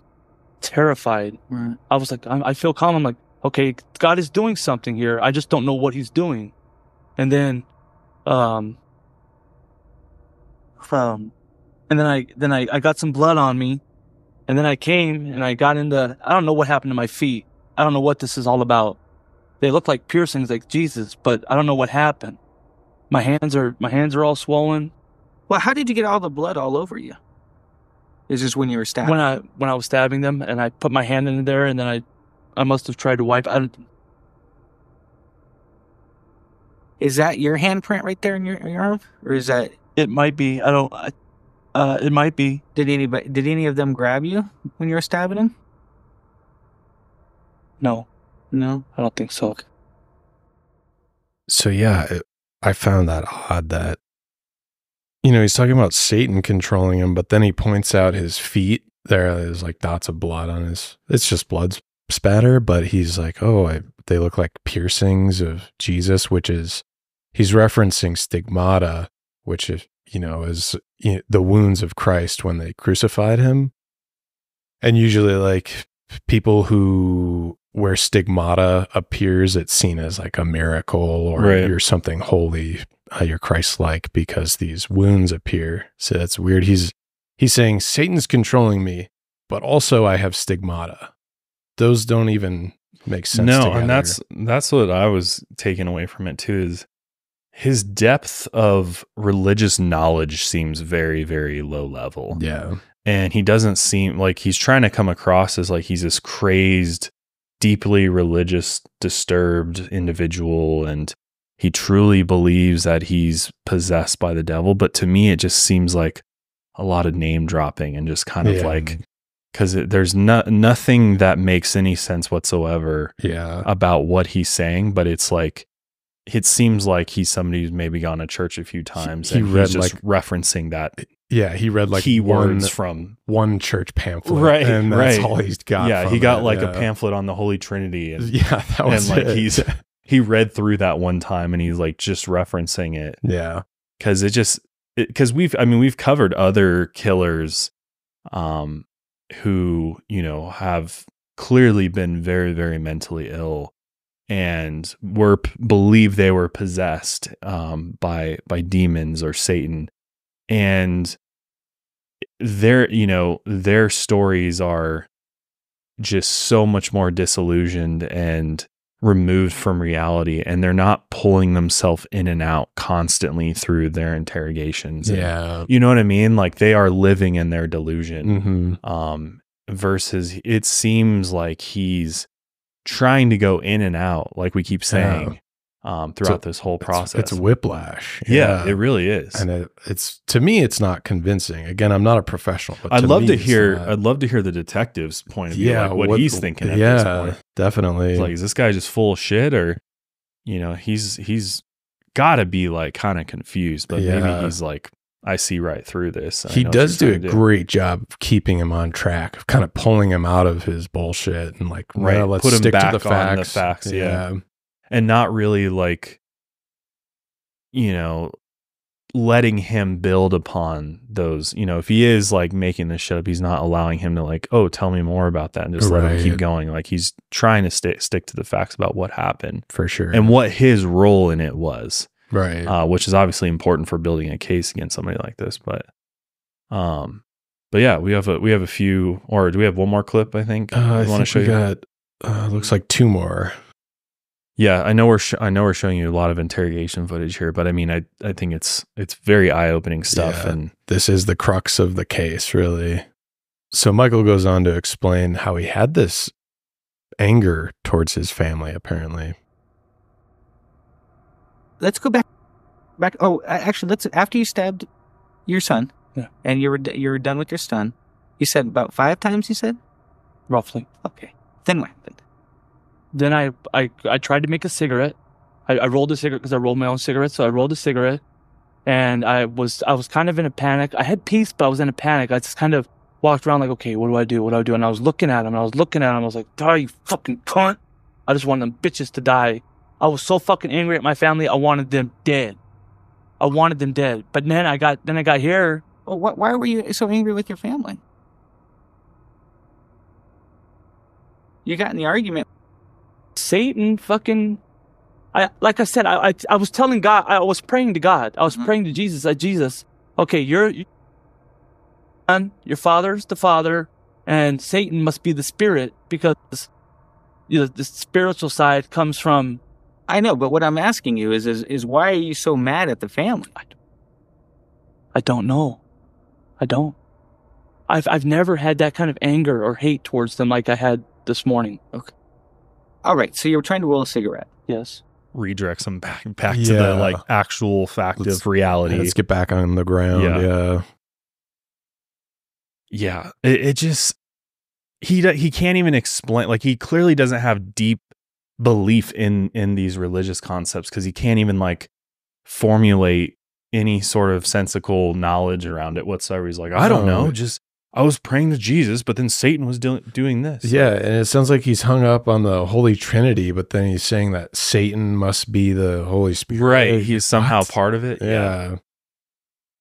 terrified? Right. I was like, I feel calm. I'm like, okay, God is doing something here. I just don't know what he's doing. And then, and then I got some blood on me, and then I came and I got into, I don't know what happened to my feet. I don't know what this is all about. They look like piercings, like Jesus, but I don't know what happened. My hands are all swollen. Well, how did you get all the blood all over you? Is this when you were stabbed? When I was stabbing them, and I put my hand in there, and then I must have tried to wipe. Is that your handprint right there in your arm, or is that? It might be. It might be. Did any of them grab you when you were stabbing him? No, I don't think so. So yeah, I found that odd that, he's talking about Satan controlling him, but then he points out his feet. There's like dots of blood on it's just blood spatter, but he's like, they look like piercings of Jesus, which is, he's referencing stigmata, which is, is the wounds of Christ when they crucified him. And usually like people where stigmata appears, it's seen as like a miracle or you're something holy, you're Christ-like because these wounds appear. So that's weird. He's saying Satan's controlling me, but also I have stigmata. Those don't even make sense together. And that's what I was taking away from it too, is his depth of religious knowledge seems very, very low level. Yeah. And he doesn't seem like he's trying to come across as like he's this crazed, deeply religious, disturbed individual, and he truly believes that he's possessed by the devil. But to me, it just seems like a lot of name dropping and just kind of like, because there's nothing that makes any sense whatsoever about what he's saying. But it's like, it seems like he's somebody who's maybe gone to church a few times and he's just referencing that. Yeah, he read like keywords from one church pamphlet, and that's all he's got. Yeah, he got like a pamphlet on the Holy Trinity, and that was it. He read through that one time, and he's like just referencing it. Yeah, because we've covered other killers, who have clearly been very, very mentally ill, and believe they were possessed by demons or Satan. And their stories are just so much more disillusioned and removed from reality, and they're not pulling themselves in and out constantly through their interrogations. Yeah. You know what I mean? Like they are living in their delusion. Versus it seems like he's trying to go in and out, like we keep saying. Throughout this whole process. It's whiplash. Yeah, it really is. And it's to me, it's not convincing. Again, I'm not a professional, but I'd love to hear the detective's point of view, like what he's thinking at this point. Definitely. It's like, is this guy just full of shit, or he's got to be like kind of confused, but maybe he's like, I see right through this. He does do a great job of keeping him on track, of kind of pulling him out of his bullshit and like, let's put him stick back to the facts. on the facts. Yeah. And not really like, letting him build upon those, if he is like making this shit up, he's not allowing him to like, tell me more about that and just let him keep going. Like he's trying to stick to the facts about what happened. For sure. And what his role in it was. Right. Which is obviously important for building a case against somebody like this. But yeah, we have a few, or do we have one more clip? I think I want to show you. Looks like two more. Yeah, I know we're showing you a lot of interrogation footage here, but I mean, I think it's very eye-opening stuff, and this is the crux of the case, really. So Michael goes on to explain how he had this anger towards his family, apparently. Let's go back. Oh, actually, after you stabbed your son, and you were done with your son, you said about 5 times. You said, roughly. Okay. Then what happened? Then I tried to make a cigarette. I rolled a cigarette because I rolled my own cigarette. So I rolled a cigarette, and I was kind of in a panic. I had peace, but I was in a panic. I just kind of walked around like, okay, what do I do? And I was looking at him. I was like, die, you fucking cunt. I just wanted them bitches to die. I was so fucking angry at my family. I wanted them dead. I wanted them dead. But then I got here. Well, why were you so angry with your family? You got in the argument. Satan fucking... like I said, I was telling God, I was praying to God. I was praying to Jesus. Jesus, okay, your father's the father, and Satan must be the spirit, because the spiritual side comes from... I know, but what I'm asking you is why are you so mad at the family? I don't know. I don't. I've never had that kind of anger or hate towards them like I had this morning. Okay. All right, so you're trying to roll a cigarette. Yes. Redirects them back to the like actual fact of reality. Let's get back on the ground. Yeah. It just, he can't even explain, like, he clearly doesn't have deep belief in these religious concepts, because he can't even like formulate any sort of sensical knowledge around it whatsoever. He's like, I don't know, just I was praying to Jesus, but then Satan was doing this. Yeah, and it sounds like he's hung up on the Holy Trinity, but then he's saying that Satan must be the Holy Spirit. Right, he's somehow part of it. Yeah.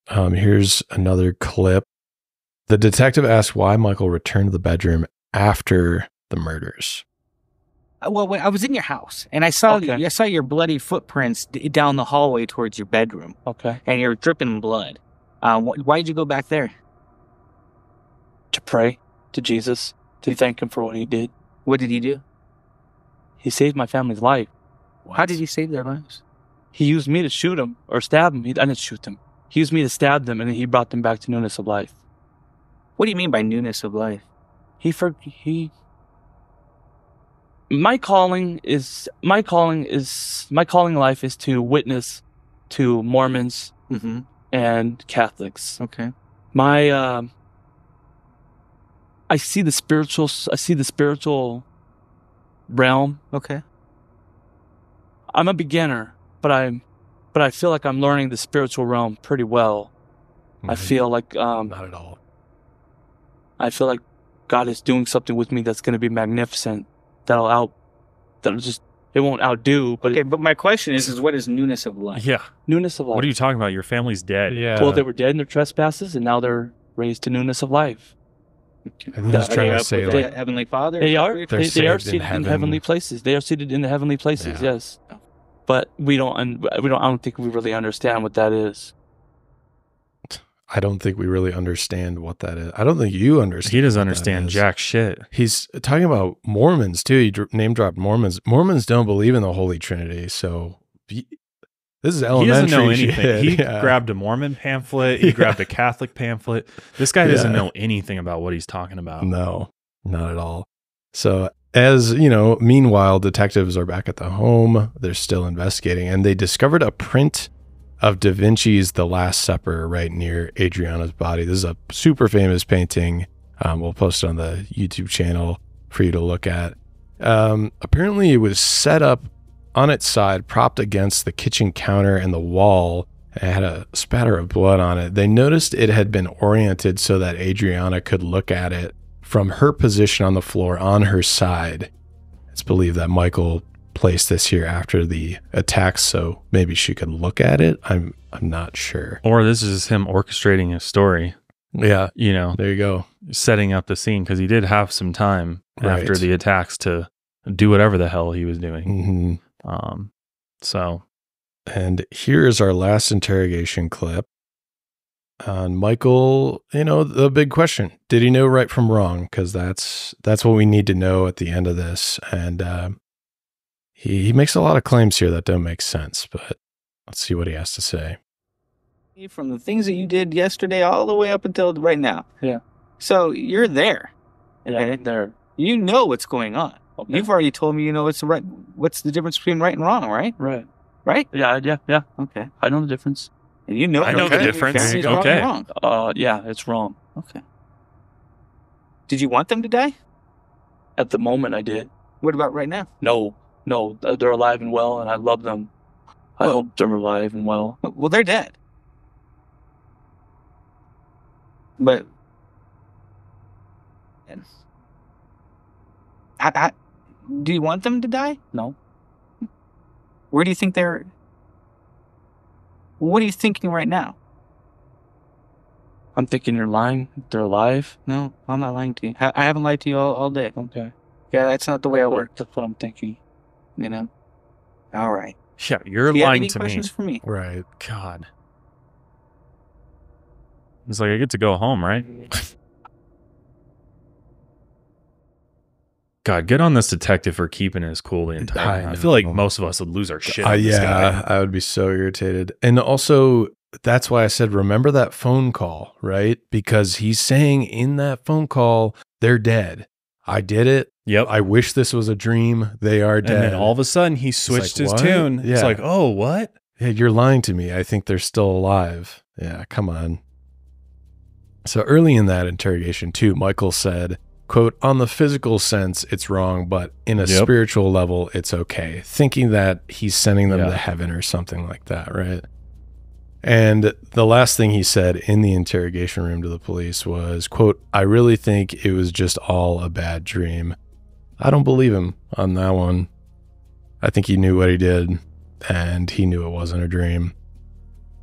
Here's another clip. The detective asked why Michael returned to the bedroom after the murders. Well, I was in your house, and I saw your bloody footprints down the hallway towards your bedroom. Okay. And you're dripping blood. Why did you go back there? To pray to Jesus, to thank him for what he did. What did he do? He saved my family's life. How did he save their lives? He used me to shoot him or stab him. I didn't shoot them. He used me to stab them, and then he brought them back to newness of life. What do you mean by newness of life? My calling in life is to witness to Mormons and Catholics. Okay. I see the spiritual realm. Okay. I'm a beginner, but I feel like I'm learning the spiritual realm pretty well. I feel like not at all. I feel like God is doing something with me that's going to be magnificent. It won't outdo. But but my question is what is newness of life? Yeah, newness of life. What are you talking about? Your family's dead. Yeah. Well, they were dead in their trespasses, and now they're raised to newness of life. I think he's trying to say, like, Heavenly Father. They are seated in heaven. heavenly places. They are seated in the heavenly places. Yeah. Yes, but I don't think we really understand what that is. I don't think we really understand what that is. I don't think you understand. He doesn't understand jack shit. He's talking about Mormons too. He name dropped Mormons. Mormons don't believe in the Holy Trinity. So this is elementary. He doesn't know anything. Shit. He grabbed a Mormon pamphlet. He grabbed a Catholic pamphlet. This guy doesn't know anything about what he's talking about. No, not at all. So as you know, meanwhile, detectives are back at the home. They're still investigating, and they discovered a print of Da Vinci's The Last Supper right near Adriana's body. This is a super famous painting. We'll post it on the YouTube channel for you to look at. Apparently it was set up on its side, propped against the kitchen counter and the wall. It had a spatter of blood on it. They noticed it had been oriented so that Adriana could look at it from her position on the floor on her side. It's believed that Michael placed this here after the attacks, so maybe she could look at it. I'm not sure. Or this is him orchestrating a story. Yeah, there you go, setting up the scene, because he did have some time after the attacks to do whatever the hell he was doing. So, and here is our last interrogation clip on Michael. The big question: did he know right from wrong? Because that's what we need to know at the end of this. And He makes a lot of claims here that don't make sense, but let's see what he has to say. From the things that you did yesterday all the way up until right now. Yeah. So you're there. Yeah, there. You know what's going on. Okay. You've already told me what's the difference between right and wrong, right? Right. Right? Yeah. Okay. I know the difference. And you know I know the difference. Okay. Wrong. Yeah, it's wrong. Okay. Did you want them to die? At the moment, I did. What about right now? No, they're alive and well, and I love them. I hope they're alive and well. Well, they're dead. But Do you want them to die? No. Where do you think they're... What are you thinking right now? I'm thinking you're lying. They're alive. No, I'm not lying to you. I haven't lied to you all day. Okay. Yeah, that's not the way I work. That's what I'm thinking. You know? All right. Yeah, you're Do you have lying any to me. questions for me? Right. God. It's like I get to go home, right? God, good on this detective for keeping his cool the entire time. I feel like most of us would lose our shit. On this guy. I would be so irritated. And also, that's why I said, remember that phone call, right? Because he's saying in that phone call, they're dead. I did it. Yep. I wish this was a dream. They are dead. And then all of a sudden, he switched his tune. Yeah. It's like, oh, what? Yeah, you're lying to me. I think they're still alive. Yeah, come on. So early in that interrogation, too, Michael said, quote, on the physical sense, it's wrong, but in a spiritual level, it's okay. Thinking that he's sending them to heaven or something like that, right? And the last thing he said in the interrogation room to the police was, quote, I really think it was just all a bad dream. I don't believe him on that one. I think he knew what he did, and he knew it wasn't a dream.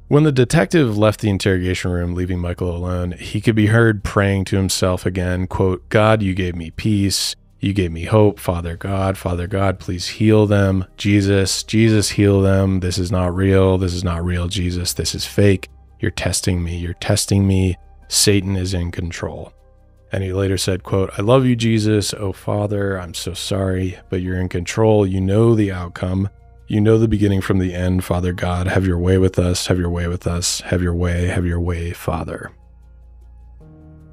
When the detective left the interrogation room, leaving Michael alone, he could be heard praying to himself again, quote, God, you gave me peace. You gave me hope. Father God, please heal them. Jesus, heal them. This is not real. This is not real, Jesus. This is fake. You're testing me. You're testing me. Satan is in control. And he later said, quote, I love you, Jesus. Oh, Father, I'm so sorry, but you're in control. You know the outcome. You know the beginning from the end, Father God. Have your way with us. Have your way with us. Have your way, Father.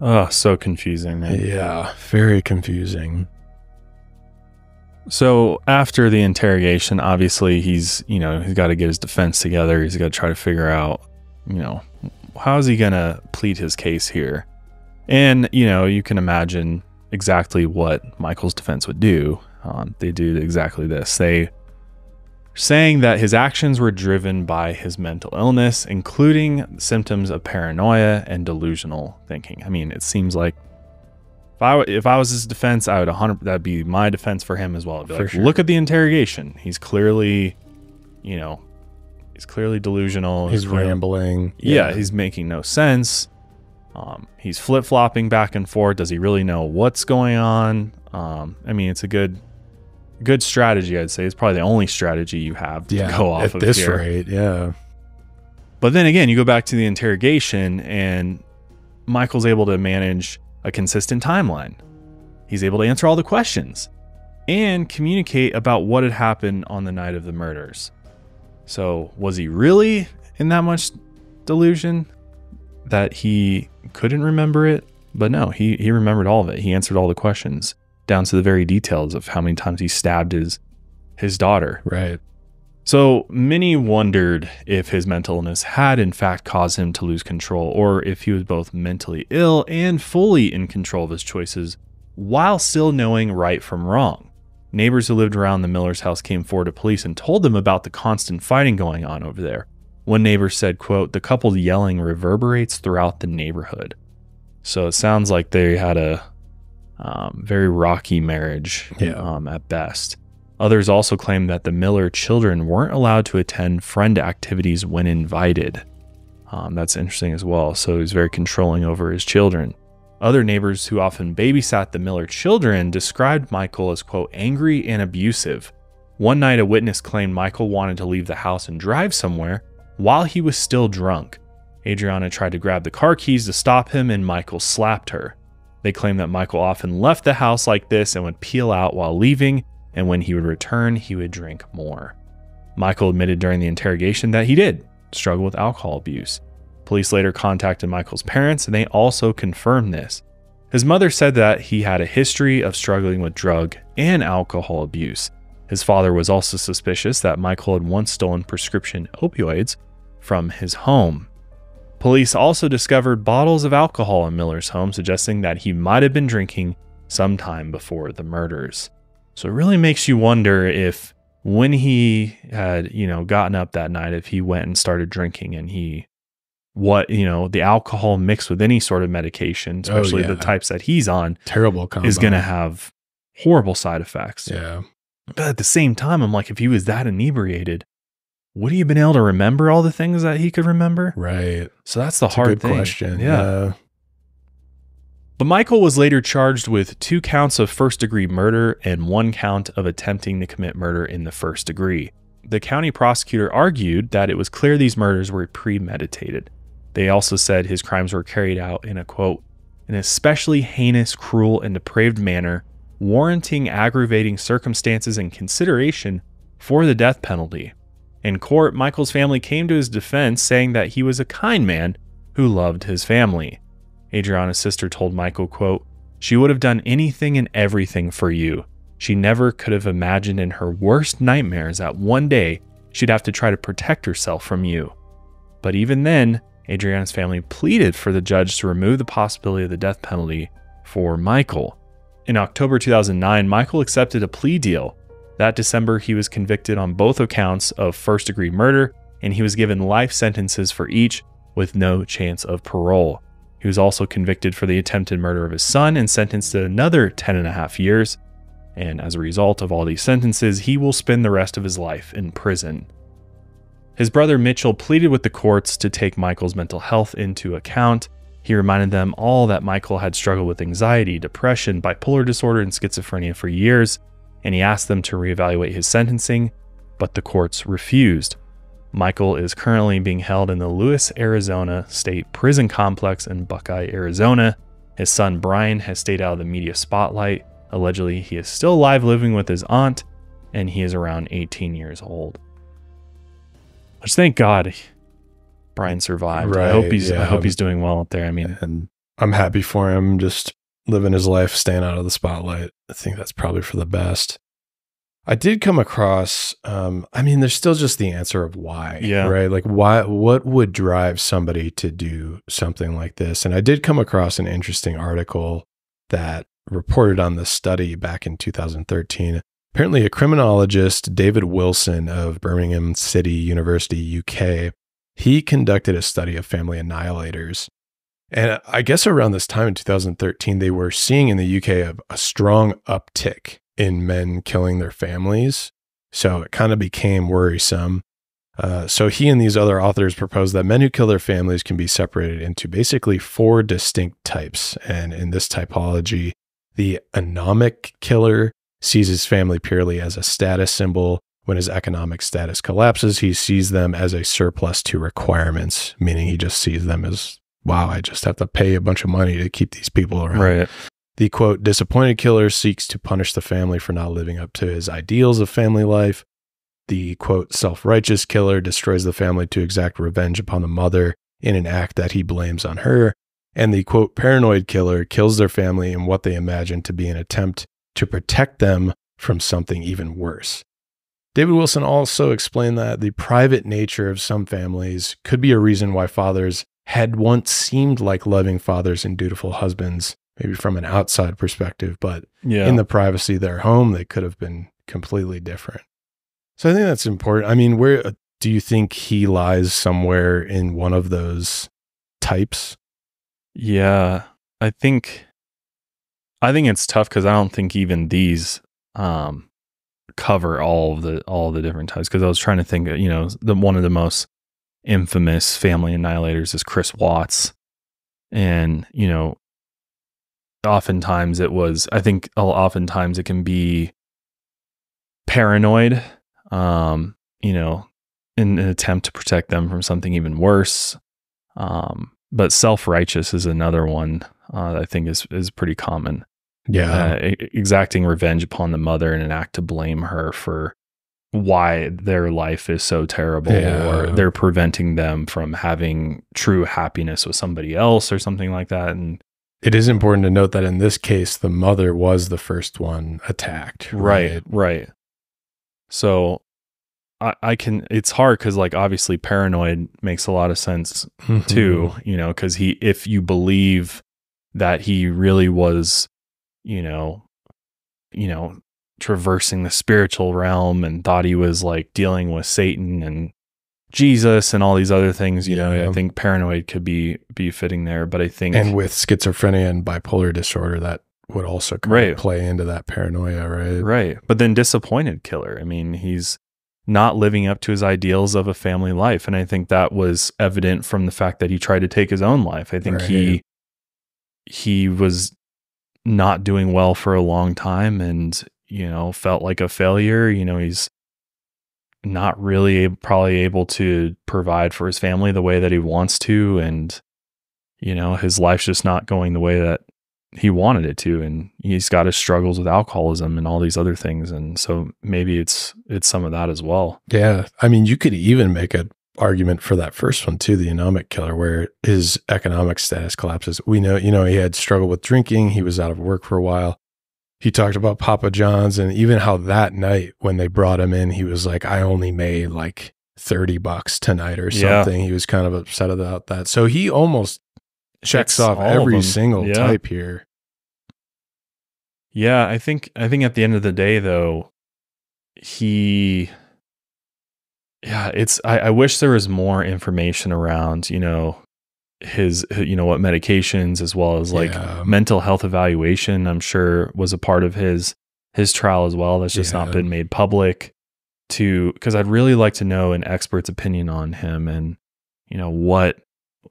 Oh, so confusing, man. Yeah, very confusing. So after the interrogation, obviously he's got to get his defense together. He's got to try to figure out, how is he going to plead his case here? And, you can imagine exactly what Michael's defense would do. They do exactly this. They saying that his actions were driven by his mental illness, including symptoms of paranoia and delusional thinking. I mean, it seems like if I was his defense, I would that'd be my defense for him as well. I'd be like, sure. Look at the interrogation. He's clearly, he's clearly delusional. He's rambling. Yeah, he's making no sense. He's flip-flopping back and forth. Does he really know what's going on? I mean, it's a good strategy, I'd say. It's probably the only strategy you have to go off of at this here. rate, yeah. But then again, you go back to the interrogation and Michael's able to manage a consistent timeline. He's able to answer all the questions and communicate about what had happened on the night of the murders. So was he really in that much delusion that he couldn't remember it? But no, he remembered all of it. He answered all the questions down to the very details of how many times he stabbed his daughter. Right. So many wondered if his mental illness had in fact caused him to lose control, or if he was both mentally ill and fully in control of his choices while still knowing right from wrong. Neighbors who lived around the Miller's house came forward to police and told them about the constant fighting going on over there. One neighbor said, quote, the couple's yelling reverberates throughout the neighborhood. So it sounds like they had a very rocky marriage at best. Others also claim that the Miller children weren't allowed to attend friend activities when invited. That's interesting as well. So he's very controlling over his children. Other neighbors who often babysat the Miller children described Michael as, quote, angry and abusive. One night, a witness claimed Michael wanted to leave the house and drive somewhere while he was still drunk. Adriana tried to grab the car keys to stop him, and Michael slapped her. They claim that Michael often left the house like this and would peel out while leaving, and when he would return, he would drink more. Michael admitted during the interrogation that he did struggle with alcohol abuse. Police later contacted Michael's parents, and they also confirmed this. His mother said that he had a history of struggling with drug and alcohol abuse. His father was also suspicious that Michael had once stolen prescription opioids from his home. Police also discovered bottles of alcohol in Miller's home, suggesting that he might have been drinking sometime before the murders. So it really makes you wonder if when he had, gotten up that night, if he went and started drinking and the alcohol mixed with any sort of medication, especially the types that he's on, terrible combo, is going to have horrible side effects. Yeah. But at the same time, I'm like, if he was that inebriated, would he have been able to remember all the things that he could remember? Right. So that's the That's hard a good thing. question. Yeah. But Michael was later charged with 2 counts of first-degree murder and 1 count of attempting to commit murder in the first degree. The county prosecutor argued that it was clear these murders were premeditated. They also said his crimes were carried out in a, quote, an especially heinous, cruel, and depraved manner, warranting aggravating circumstances and consideration for the death penalty. In court, Michael's family came to his defense, saying that he was a kind man who loved his family. Adriana's sister told Michael, quote, she would have done anything and everything for you. She never could have imagined in her worst nightmares that one day she'd have to try to protect herself from you. But even then, Adriana's family pleaded for the judge to remove the possibility of the death penalty for Michael. In October 2009, Michael accepted a plea deal. That December, he was convicted on both accounts of first-degree murder, and he was given life sentences for each with no chance of parole. He was also convicted for the attempted murder of his son and sentenced to another 10.5 years. And as a result of all these sentences, he will spend the rest of his life in prison. His brother Mitchell pleaded with the courts to take Michael's mental health into account. He reminded them all that Michael had struggled with anxiety, depression, bipolar disorder, and schizophrenia for years, and he asked them to reevaluate his sentencing, but the courts refused. Michael is currently being held in the Lewis, Arizona State Prison Complex in Buckeye, Arizona. His son Brian has stayed out of the media spotlight. Allegedly, he is still alive living with his aunt, and he is around 18 years old. Which, thank God, Brian survived. Right, I hope he's doing well up there. I mean, and I'm happy for him, just living his life, staying out of the spotlight. I think that's probably for the best. I did come across, there's still just the answer of why, right? Like what would drive somebody to do something like this? And I did come across an interesting article that reported on this study back in 2013. Apparently a criminologist, David Wilson of Birmingham City University, UK, he conducted a study of family annihilators. And I guess around this time in 2013, they were seeing in the UK a strong uptick in men killing their families. So it kind of became worrisome. So he and these other authors proposed that men who kill their families can be separated into basically 4 distinct types. And in this typology, the anomic killer sees his family purely as a status symbol. When his economic status collapses, he sees them as a surplus to requirements, meaning he just sees them as, wow, I just have to pay a bunch of money to keep these people around. Right. The, quote, disappointed killer seeks to punish the family for not living up to his ideals of family life. The, quote, self-righteous killer destroys the family to exact revenge upon the mother in an act that he blames on her. And the, quote, paranoid killer kills their family in what they imagine to be an attempt to protect them from something even worse. David Wilson also explained that the private nature of some families could be a reason why fathers had once seemed like loving fathers and dutiful husbands, maybe from an outside perspective, but in the privacy of their home, they could have been completely different. So I think that's important. I mean, where do you think he lies somewhere in one of those types? Yeah, I think it's tough because I don't think even these cover all the different types. Because I was trying to think, one of the most infamous family annihilators is Chris Watts, and oftentimes it can be paranoid, in an attempt to protect them from something even worse. But self-righteous is another one that I think is pretty common. Yeah. Exacting revenge upon the mother in an act to blame her for why their life is so terrible, or they're preventing them from having true happiness with somebody else or something like that. And it is important to note that in this case, the mother was the first one attacked. Right. So it's hard because, like, obviously paranoid makes a lot of sense too, because if you believe that he really was, traversing the spiritual realm and thought he was like dealing with Satan and Jesus and all these other things, I think paranoid could be fitting there. But I think, and with schizophrenia and bipolar disorder, that would also kind of play into that paranoia, right? Right. But then disappointed killer. I mean, he's not living up to his ideals of a family life. And I think that was evident from the fact that he tried to take his own life. I think he was not doing well for a long time and, felt like a failure. He's not really probably able to provide for his family the way that he wants to. And, his life's just not going the way that he wanted it to. And he's got his struggles with alcoholism and all these other things. And so maybe it's some of that as well. Yeah. I mean, you could even make an argument for that first one too, the anomic killer, where his economic status collapses. We know, he had struggled with drinking. He was out of work for a while. He talked about Papa John's and even how that night when they brought him in, he was like, I only made like $30 tonight or something. Yeah. He was kind of upset about that. So he almost checks off every single type here. Yeah, I think at the end of the day though, I wish there was more information around, his, what medications as well as like mental health evaluation, I'm sure was a part of his trial as well. That's just not been made public because I'd really like to know an expert's opinion on him and,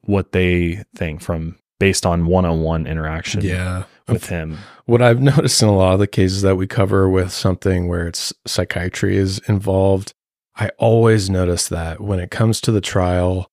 what they think based on one-on-one interaction with him. What I've noticed in a lot of the cases that we cover with something where it's psychiatry is involved, I always notice that when it comes to the trial,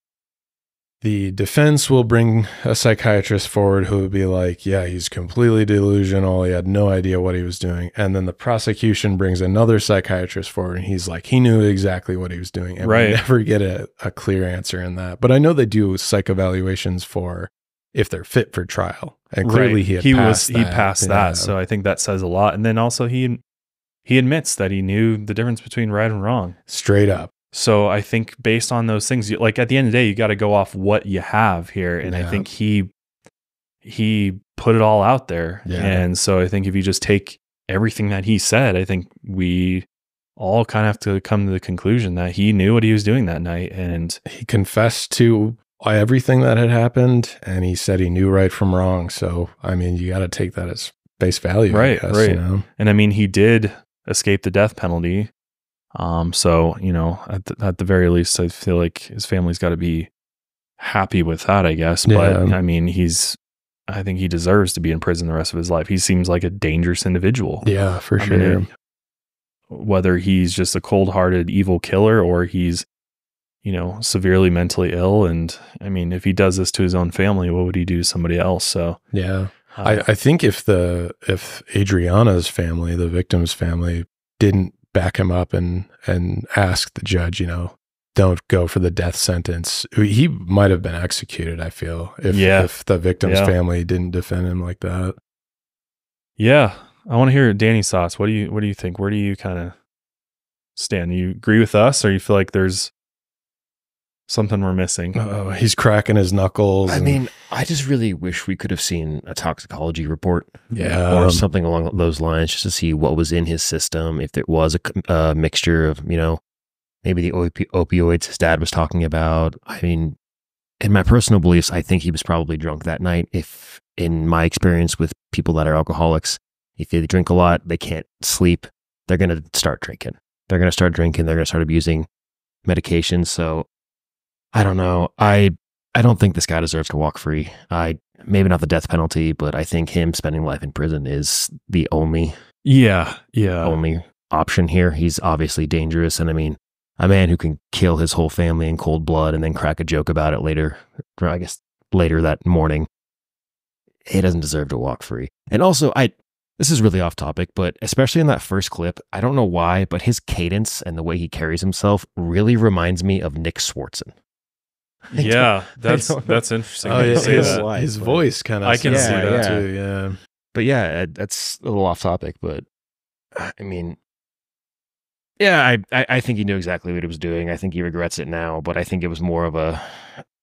the defense will bring a psychiatrist forward who would be like, yeah, he's completely delusional. He had no idea what he was doing. And then the prosecution brings another psychiatrist forward and he's like, he knew exactly what he was doing. And we never get a clear answer in that. But I know they do psych evaluations for if they're fit for trial. And clearly he passed that. So I think that says a lot. And then also he admits that he knew the difference between right and wrong. Straight up. So I think based on those things, like at the end of the day, you got to go off what you have here. And I think he put it all out there. Yeah. And so I think if you just take everything that he said, I think we all kind of have to come to the conclusion that he knew what he was doing that night. And he confessed to everything that had happened. And he said he knew right from wrong. So, I mean, you got to take that as base value. Right. I guess, right. And I mean, he did escape the death penalty. So, at the very least, I feel like his family's got to be happy with that, I guess. But I mean, I think he deserves to be in prison the rest of his life. He seems like a dangerous individual. Yeah, for sure. Whether he's just a cold-hearted evil killer or he's, severely mentally ill. And I mean, if he does this to his own family, what would he do to somebody else? So, yeah, I think if Adriana's family, the victim's family, didn't back him up and ask the judge, don't go for the death sentence, he might have been executed, I feel, if the victim's family didn't defend him like that. Yeah. I want to hear Danny's thoughts. What do you think? Where do you kind of stand? Do you agree with us or you feel like there's something we're missing? He's cracking his knuckles. I mean, I just really wish we could have seen a toxicology report, or something along those lines, just to see what was in his system. If there was a mixture of, maybe the opioids his dad was talking about. I mean, in my personal beliefs, I think he was probably drunk that night. If in my experience with people that are alcoholics, if they drink a lot, they can't sleep, they're going to start drinking. They're going to start abusing medication. So I don't know. I don't think this guy deserves to walk free. Maybe not the death penalty, but I think him spending life in prison is the only only option here. He's obviously dangerous, and I mean, a man who can kill his whole family in cold blood and then crack a joke about it later that morning, he doesn't deserve to walk free. And also, this is really off topic, but especially in that first clip, I don't know why, but his cadence and the way he carries himself really reminds me of Nick Swartzen. Yeah, that's interesting. Oh, yeah, his voice kind of. I can see that too. Yeah, but yeah, that's a little off topic. But I mean, yeah, I think he knew exactly what he was doing. I think he regrets it now, but I think it was more of a.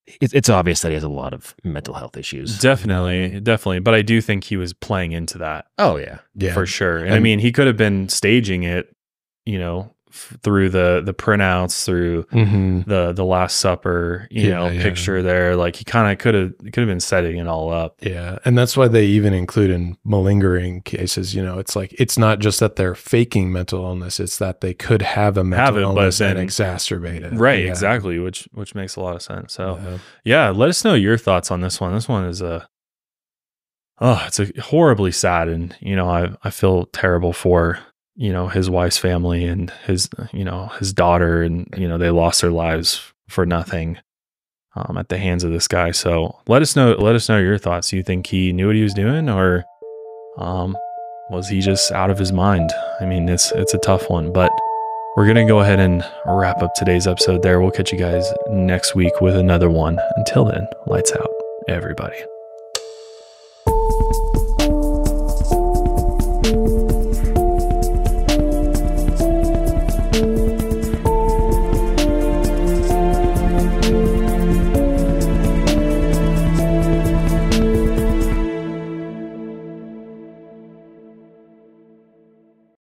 It's obvious that he has a lot of mental health issues. Definitely. But I do think he was playing into that. Oh yeah, for sure. And I mean, he could have been staging it, through the printouts, through the Last Supper, picture there. Like he kind of could have been setting it all up. Yeah. And that's why they even include in malingering cases, it's like, it's not just that they're faking mental illness, it's that they could have a mental illness and exacerbate it. Right. Yeah. Exactly. Which makes a lot of sense. So yeah, let us know your thoughts on this one. This one is it's a horribly sad, and I feel terrible for his wife's family and his daughter, and they lost their lives for nothing at the hands of this guy. So let us know your thoughts. Do you think he knew what he was doing, or was he just out of his mind? I mean, it's a tough one, but we're going to go ahead and wrap up today's episode there. We'll catch you guys next week with another one. Until then, lights out, everybody.